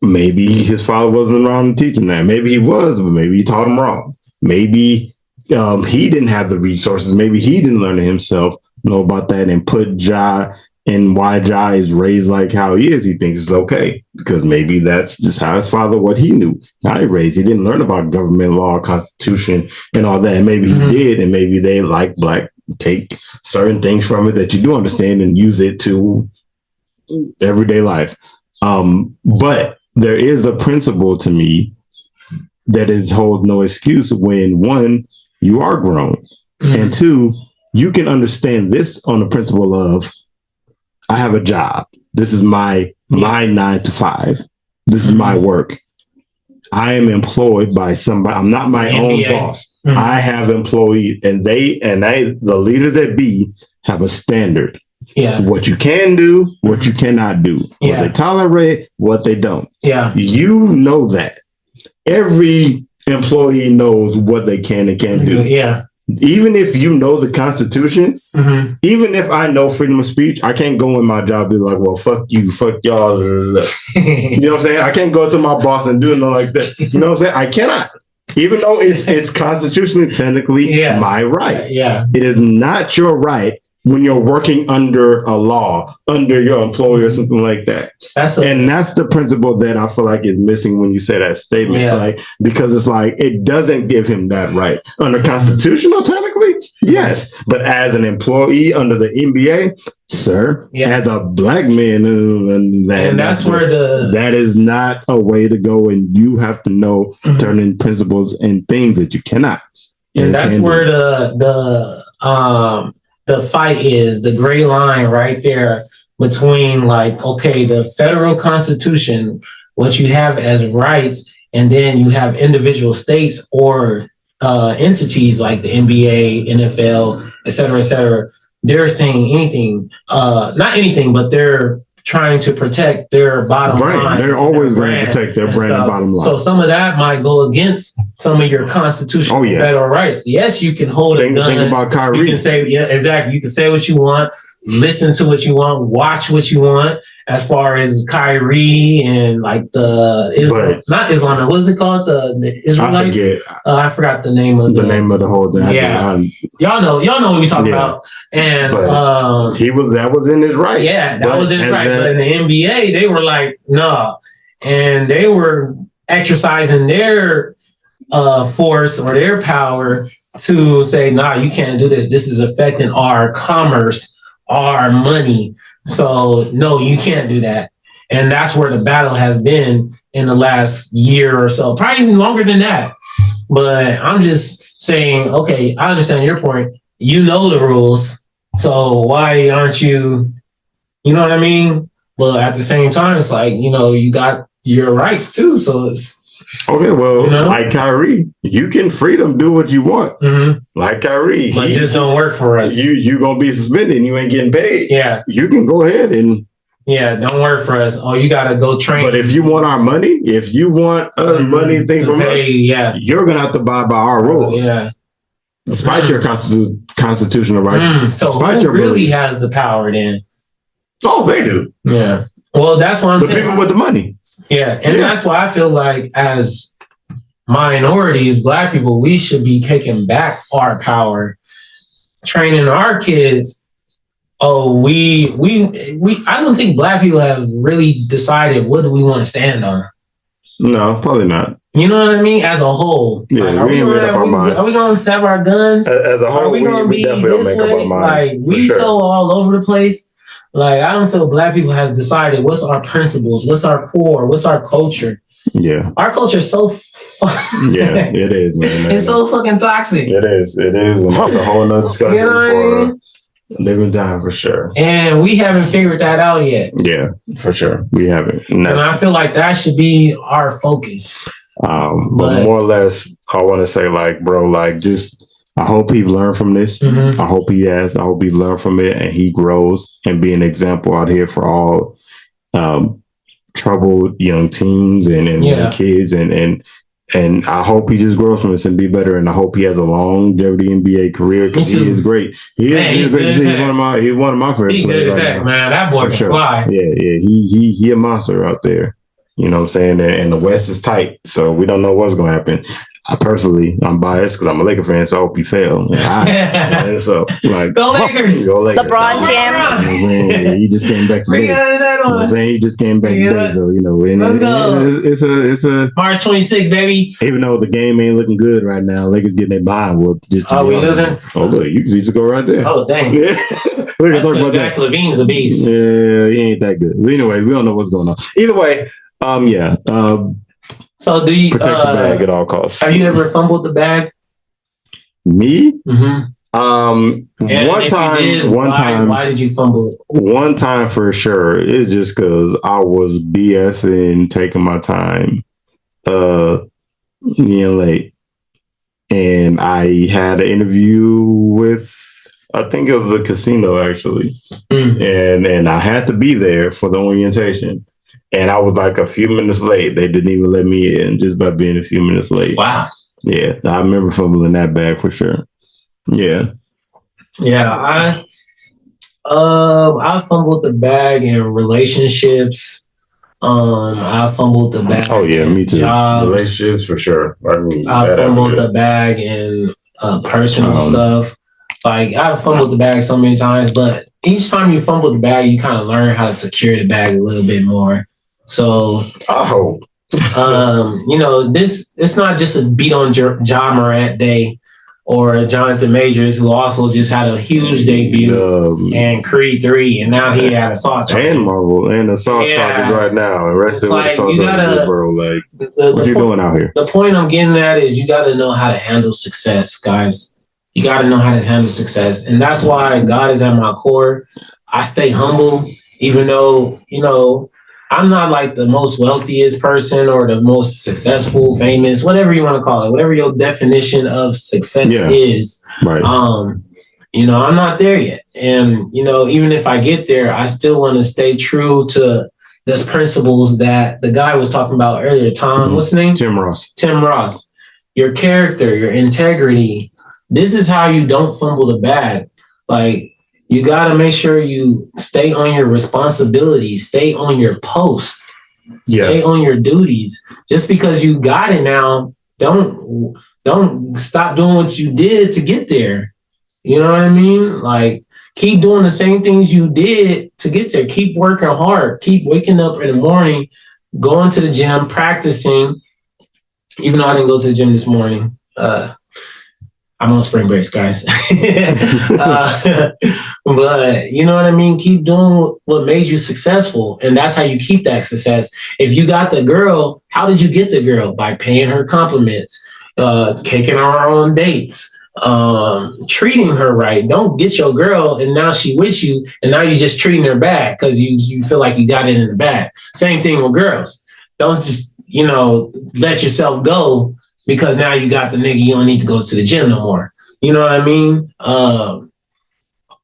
maybe his father wasn't around to teach him that. Maybe he was, but maybe he taught him wrong. Maybe he didn't have the resources. Maybe he didn't learn it himself, know about that, and put Ja and why Ja is raised like how he is. He thinks it's okay because maybe that's just how his father, what he knew, how he raised. He didn't learn about government law, constitution, and all that. And maybe he did, and maybe they like black take certain things from it that you do understand and use it to everyday life. But there is a principle to me that holds no excuse when, one, you are grown, and two, you can understand this on the principle of, I have a job. This is my 9 to 5. This is my work. I am employed by somebody. I'm not my own boss. I have employees, and the leaders that be have a standard. Yeah. What you can do, what you cannot do. What they tolerate, what they don't. Yeah. You know that. Every employee knows what they can and can't do. Yeah. Even if you know the Constitution, even if I know freedom of speech, I can't go in my job and be like, well, fuck you, fuck y'all. You know what I'm saying? I can't go to my boss and do nothing like that. You know what I'm saying? I cannot. Even though it's constitutionally technically my right. Yeah. It is not your right when you're working under a law, under your employer or something like that. And that's the principle that I feel like is missing when you say that statement. Like, because it's like, it doesn't give him that right. Under constitutional, technically, yes. But as an employee under the NBA, sir, as a black man, that is not a way to go. And you have to know certain principles and things that you cannot. And that's where the fight is, the gray line right there between, like, okay, the federal constitution, what you have as rights, and then you have individual states or entities like the NBA, NFL, et cetera, they're saying anything, not anything, but they're trying to protect their bottom line. They're always going to protect their brand and bottom line. So some of that might go against some of your constitutional federal rights. Yes, you can hold a gun. Think about Kyrie. You can say, exactly. You can say what you want, listen to what you want, watch what you want. As far as Kyrie and like not Islam, what's it called? The Israelites. I forgot the name of the whole thing. Yeah, y'all know what we talking about. And that was in his right. Yeah, that was in his right. But in the NBA, they were like, no, and they were exercising their force or their power to say, nah, you can't do this. This is affecting our commerce, our money. So no, you can't do that. And that's where the battle has been in the last year or so, probably even longer than that. But I'm just saying, okay, I understand your point. You know the rules. So why aren't you know what I mean? But at the same time, it's like, you got your rights too. So it's okay. Well, like Kyrie, you can freedom do what you want. Like Kyrie, but just don't work for us. You gonna be suspended. And you ain't getting paid. Yeah, you can go ahead and don't work for us. Oh, you gotta go train. But if you want our money, if you want money and things from us, you're gonna have to abide by our rules. Yeah, despite your constitutional rights. So who really has the power then? Oh, they do. Yeah. Well, that's what I'm saying. The people with the money. Yeah, and that's why I feel like as minorities, black people, we should be taking back our power, training our kids. Oh, I don't think black people have really decided what do we want to stand on. No, probably not. You know what I mean? As a whole, yeah, like, are we going to stab our guns? As a whole, are we going to be definitely this make up our minds. Like we so all over the place. Like, I don't feel black people has decided what's our principles, what's our core, what's our culture. Yeah. Our culture is so yeah, it is, man. It's so fucking toxic. It is. And that's a whole nother discussion for living time for sure. And we haven't figured that out yet. Yeah, for sure. We haven't. And I feel like that should be our focus. But more or less, I want to say, like, bro, like, just I hope he learned from this. Mm-hmm. I hope he has. I hope he learned from it and he grows and be an example out here for all troubled young teens and young kids and I hope he just grows from this and be better. And I hope he has a longevity NBA career because he is great. He's one of my favorite players. Man. That boy can fly. Yeah. He a monster out there. You know what I'm saying? And the West is tight, so we don't know what's gonna happen. I'm biased because I'm a Laker fan, so I hope he fail. And so, like, go Lakers! LeBron James. He just came back today. He just came back today, so let's go. It's a March 26th, baby. Even though the game ain't looking good right now, Lakers getting their mind whooped. We losing? Oh look, you can just go right there. Oh dang! Yeah. Zach LaVine's a beast. Yeah, he ain't that good. But anyway, we don't know what's going on. Either way, so do you protect the bag at all costs? Have you ever fumbled the bag? Me? Mm-hmm. One time. Why did you fumble it? One time for sure. It's just because I was BSing, taking my time, being late, and I had an interview with, I think it was the casino actually, and I had to be there for the orientation. And I was like a few minutes late. They didn't even let me in just by being a few minutes late. Wow. Yeah, I remember fumbling that bag for sure. Yeah. Yeah, I fumbled the bag in relationships. I fumbled the bag. Oh yeah, me too. Jobs. Relationships for sure. I fumbled the bag in personal stuff. Like I've fumbled the bag so many times, but each time you fumble the bag, you kind of learn how to secure the bag a little bit more. So I hope. It's not just a beat on Ja Morant day or Jonathan Majors, who also just had a huge debut, and Creed 3, and now he had assault charges. And Marvel, and assault charges right now. Arrested with assault charges, bro. Like, what you doing out here? The point I'm getting at is you got to know how to handle success, guys. You got to know how to handle success. And that's why God is at my core. I stay humble, even though, I'm not like the most wealthiest person or the most successful, famous, whatever you want to call it, whatever your definition of success is. Right. I'm not there yet. And, even if I get there, I still want to stay true to those principles that the guy was talking about earlier. What's his name? Tim Ross. Tim Ross. Your character, your integrity. This is how you don't fumble the bag. Like, you got to make sure you stay on your responsibilities, stay on your post, stay on your duties. Just because you got it now, don't stop doing what you did to get there. You know what I mean? Like, keep doing the same things you did to get there. Keep working hard. Keep waking up in the morning, going to the gym, practicing. Even though I didn't go to the gym this morning, I'm on spring breaks, guys. But you know what I mean? Keep doing what made you successful. And that's how you keep that success. If you got the girl, how did you get the girl? By paying her compliments, taking her on dates, treating her right. Don't get your girl and now she with you and now you're just treating her bad because you feel like you got it in the bag. Same thing with girls. Don't just, let yourself go because now you got the nigga, you don't need to go to the gym no more. You know what I mean? All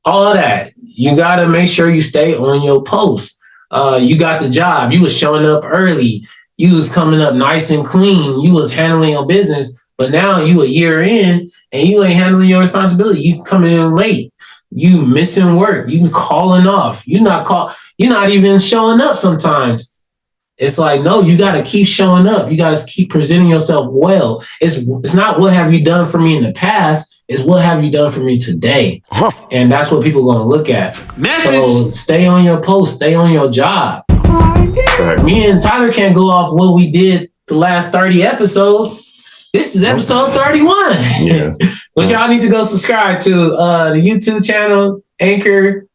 of that. You got to make sure you stay on your post. You got the job. You was showing up early. You was coming up nice and clean. You was handling your business. But now you a year in and you ain't handling your responsibility. You coming in late. You missing work. You calling off. You're not even showing up sometimes. It's like, no, you got to keep showing up. You got to keep presenting yourself well. It's not what have you done for me in the past. It's what have you done for me today. And that's what people are going to look at. So stay on your post. Stay on your job. Me and Tyler can't go off what we did the last 30 episodes. This is episode 31. Yeah. But y'all need to go subscribe to the YouTube channel, Anchor,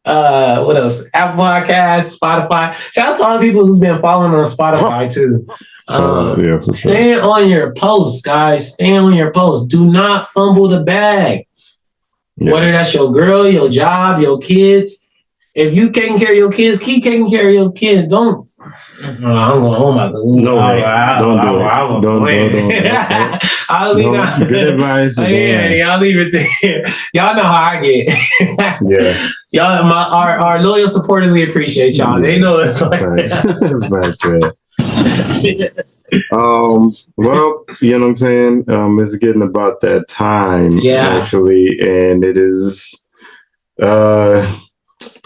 what else? Apple Podcasts, Spotify. Shout out to all the people who's been following on Spotify too. For sure. Stay on your post, guys. Stay on your post. Do not fumble the bag. Yeah. Whether that's your girl, your job, your kids. if you taking care of your kids, keep taking care of your kids. Don't. I'm going. Oh my God! No way! Don't do it. I'll leave out. Good advice. Yeah, y'all leave it there. Y'all know how I get. Yeah. Y'all, our loyal supporters, we appreciate y'all. They know it's like that. Well, you know what I'm saying? It's getting about that time, actually, and it is.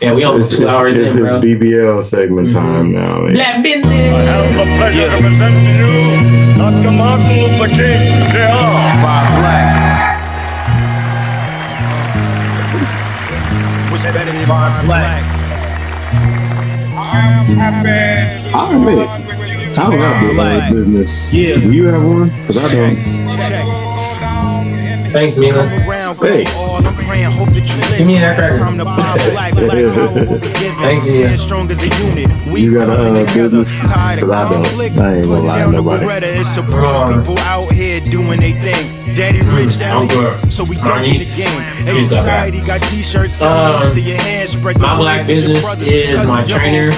Yeah, we almost 2 hours in, bro. It's BBL segment time now. Black business. I have the pleasure to present to you Dr. Martin Luther King Jr. What's better than Black? I am happy. I admit, I don't have a business. Yeah. Do you have one? Because I don't. Thanks, Mila. Hey. Give me that Thank you. You got a business? Because I don't. I ain't gonna lie to nobody. It's a people out here doing their thing. Daddy rich, daddy so we don't need a game. And society got t-shirts to your hands. My black business is my trainer.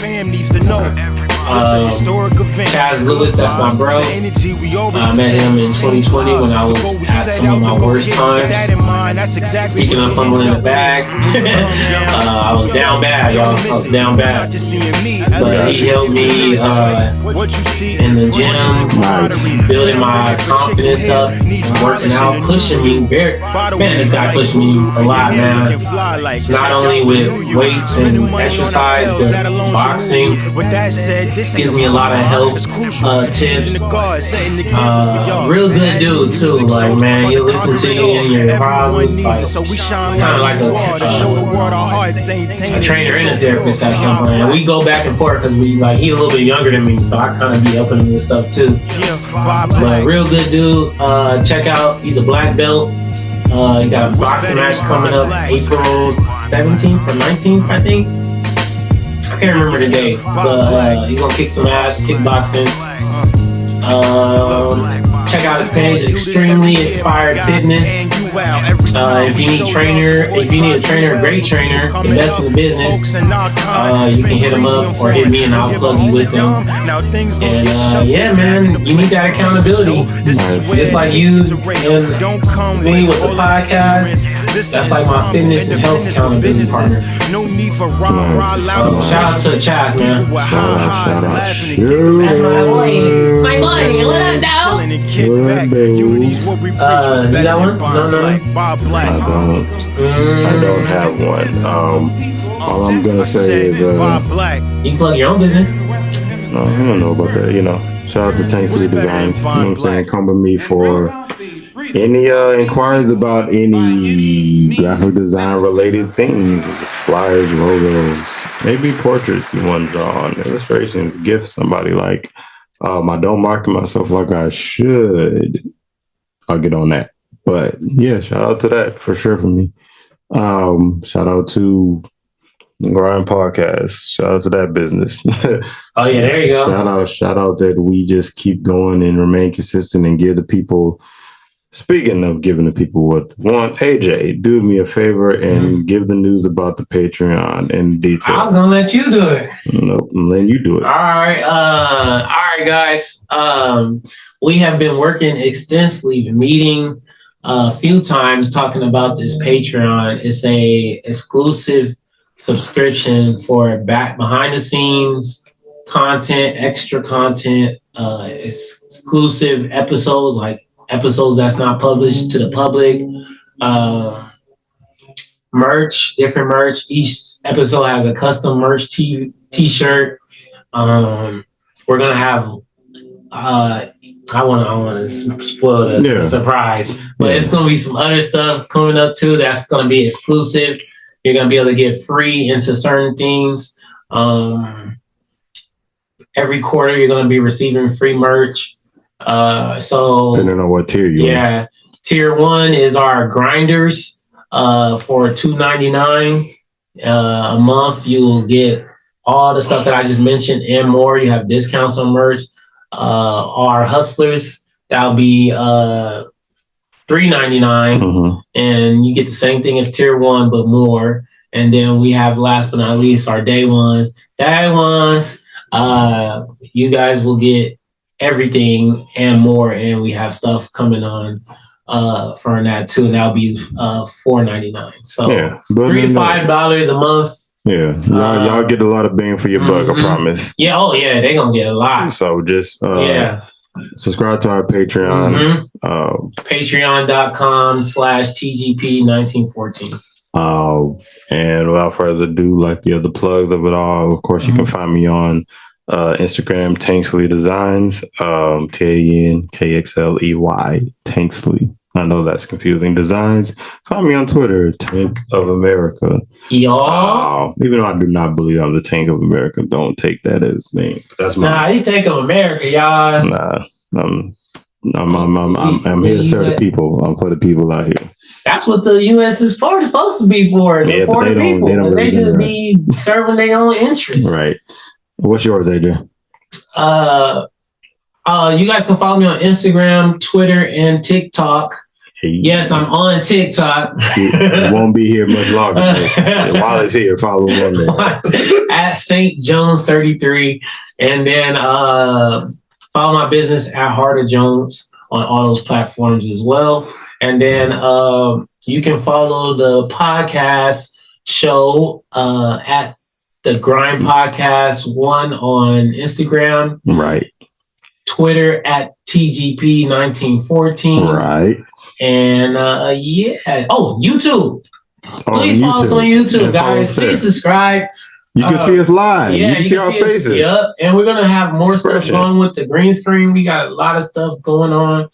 Chaz Lewis, that's my bro. I met him in 2020 when I was at some of my worst times. Speaking of fumbling in the bag, I was down bad, y'all. I was down bad. But he helped me in the gym, building my confidence up, working out, pushing me. Man, this guy pushed me a lot, man. Not only with weights and exercise, but boxing. Gives me a lot of help, tips. Real good dude too. Like, man, you listen to you in your problems. Like, kind of like a trainer and a therapist at some point. And we go back and forth because he a little bit younger than me, so I kind of be helping him with stuff too. But real good dude. Check out. He's a black belt. He got a boxing match coming up April 17th or 19th, I think. I can't remember the day, but he's gonna kick some ass, kickboxing. Check out his page, Extremely Inspired Fitness. If you need a trainer, a great trainer, the best in the business, you can hit him up or hit me and I'll plug you with them. And yeah, man, you need that accountability. Just like you and me with the podcast. That's like my fitness and health accountability partner. Shout out to Chaz, man. Shout out. That's my boy. What up, dog? You got one? No. I don't have one. All I'm gonna say is you can plug your own business. I don't know about that. Shout out to Tank City Designs. You know what I'm saying? Come with me for any inquiries about any graphic design related things. This is flyers, logos, maybe portraits you want to draw on, illustrations, gifts. Somebody like. I don't market myself like I should. I'll get on that. But yeah, shout out to that for sure for me. Shout out to Grind Podcast. Shout out to that business. Oh yeah, there you go. Shout out that we just keep going and remain consistent and give the people. Speaking of giving the people what they want, AJ, do me a favor and give the news about the Patreon in detail. I was gonna let you do it. Nope, I'm letting you do it. All right, guys. We have been working extensively, meeting a few times, talking about this Patreon. It's a exclusive subscription for behind the scenes content, extra content, exclusive episodes like. Episodes that's not published to the public, merch, different merch. Each episode has a custom merch t-shirt. We're gonna have. I want to spoil the surprise, but it's gonna be some other stuff coming up too. That's gonna be exclusive. You're gonna be able to get free into certain things. Every quarter, you're gonna be receiving free merch. So depending on what tier you want. Tier 1 is our grinders for $2.99 a month. You will get all the stuff that I just mentioned and more. You have discounts on merch. Our hustlers, that'll be $3.99 and you get the same thing as tier 1 but more. And then we have, last but not least, our day ones. Day ones, you guys will get everything and more. And we have stuff coming on for that too. And that'll be $4.99. So $3 to $5 a month. Yeah, y'all get a lot of bang for your buck, I promise. Yeah, oh yeah, they're gonna get a lot. So just subscribe to our Patreon. Patreon.com/TGP1914. And without further ado, like the other plugs of it all, of course, you can find me on Instagram, Tanksley Designs, TANKXLEY, Tanksley. I know that's confusing. Designs. Find me on Twitter, Tank of America. Y'all. Even though I do not believe I'm the Tank of America, don't take that as me. That's my. Nah, you Tank of America, y'all. Nah, I'm here to serve the people. I'm for the people out here. That's what the U.S. is supposed to be for. Yeah, for the people. They just be serving their own interests. Right. What's yours, AJ? You guys can follow me on Instagram, Twitter, and TikTok. Yes, I'm on TikTok. It won't be here much longer. While it's here, follow him on there. At St. Jones 33. And then follow my business at Heart of Jones on all those platforms as well. And then you can follow the podcast show at the Grind Podcast 1 on Instagram. Right. Twitter at TGP1914. Right. And YouTube. Please follow us on YouTube, guys. Please subscribe. You can see us live. Yeah, you can see our faces. Yep. And we're gonna have more stuff going with the green screen. We got a lot of stuff going on.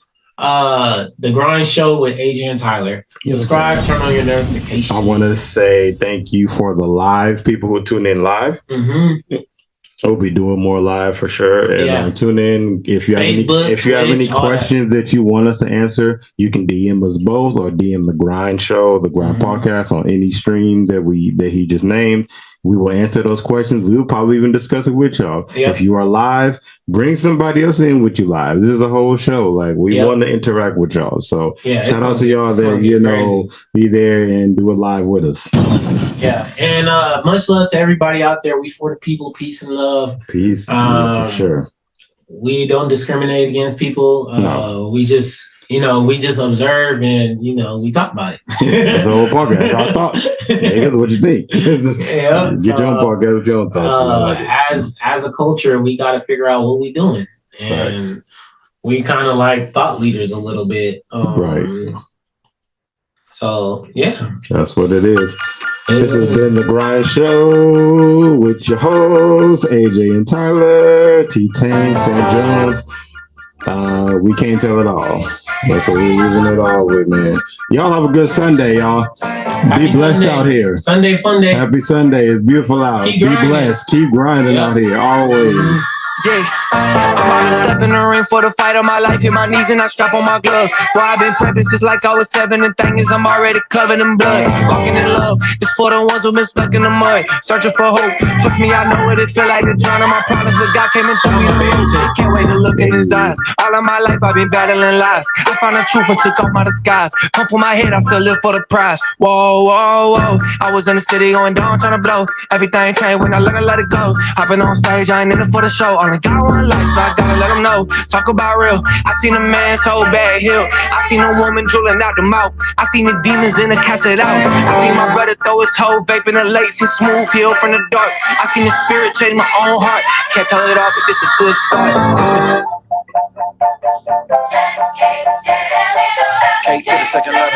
The Grind Show with AJ and Tyler. Subscribe, turn on your notifications. I want to say thank you for the live people who tune in live. We'll be doing more live for sure. And tune in if you have any questions that you want us to answer. You can DM us both or DM the Grind Show, the Grind Podcast on any stream that he just named. We will answer those questions. We will probably even discuss it with y'all. Yep. If you are live, bring somebody else in with you live. This is a whole show. Like we want to interact with y'all. So shout out to y'all that be there and do it live with us. Yeah, and much love to everybody out there. We for the people, peace and love. Peace, for sure. We don't discriminate against people. No. We just observe and we talk about it. That's the whole podcast. Our thoughts. Here's what you think. Get your own podcast with your own thoughts. As a culture, we got to figure out what we're doing, and we kind of like thought leaders a little bit. Right. So yeah, that's what it is. This has been the Grind Show with your hosts AJ and Tyler, T Tanks and Jones. We can't tell it all. That's what we're leaving it all with, man. Y'all have a good Sunday, y'all. Be blessed out here. Sunday fun day. Happy Sunday. It's beautiful out. Be blessed. Keep grinding out here. Always. Yeah, I'm about to step in the ring for the fight of my life. Hit my knees and I strap on my gloves. Boy, I've been prepping since like I was 7. The thing is, I'm already covered in blood. Walking in love, it's for the ones who've been stuck in the mud. Searching for hope. Trust me, I know what it feel like to drown in my problems. But God came and showed me the road. Can't wait to look in his eyes. All of my life, I've been battling lies. I found the truth and took off my disguise. Come for my head, I still live for the prize. Whoa, whoa, whoa. I was in the city going down, trying to blow. Everything changed when I learned to let it go. Hopping on stage, I ain't in it for the show. I got one life, so I gotta let them know. Talk about real. I seen a man's whole bad hill. I seen a woman drooling out the mouth. I seen the demons in the cast it out. I seen my brother throw his whole vape in the lakes. His smooth heel from the dark. I seen the spirit change my own heart. Can't tell it all, but this a good start. K to the second level.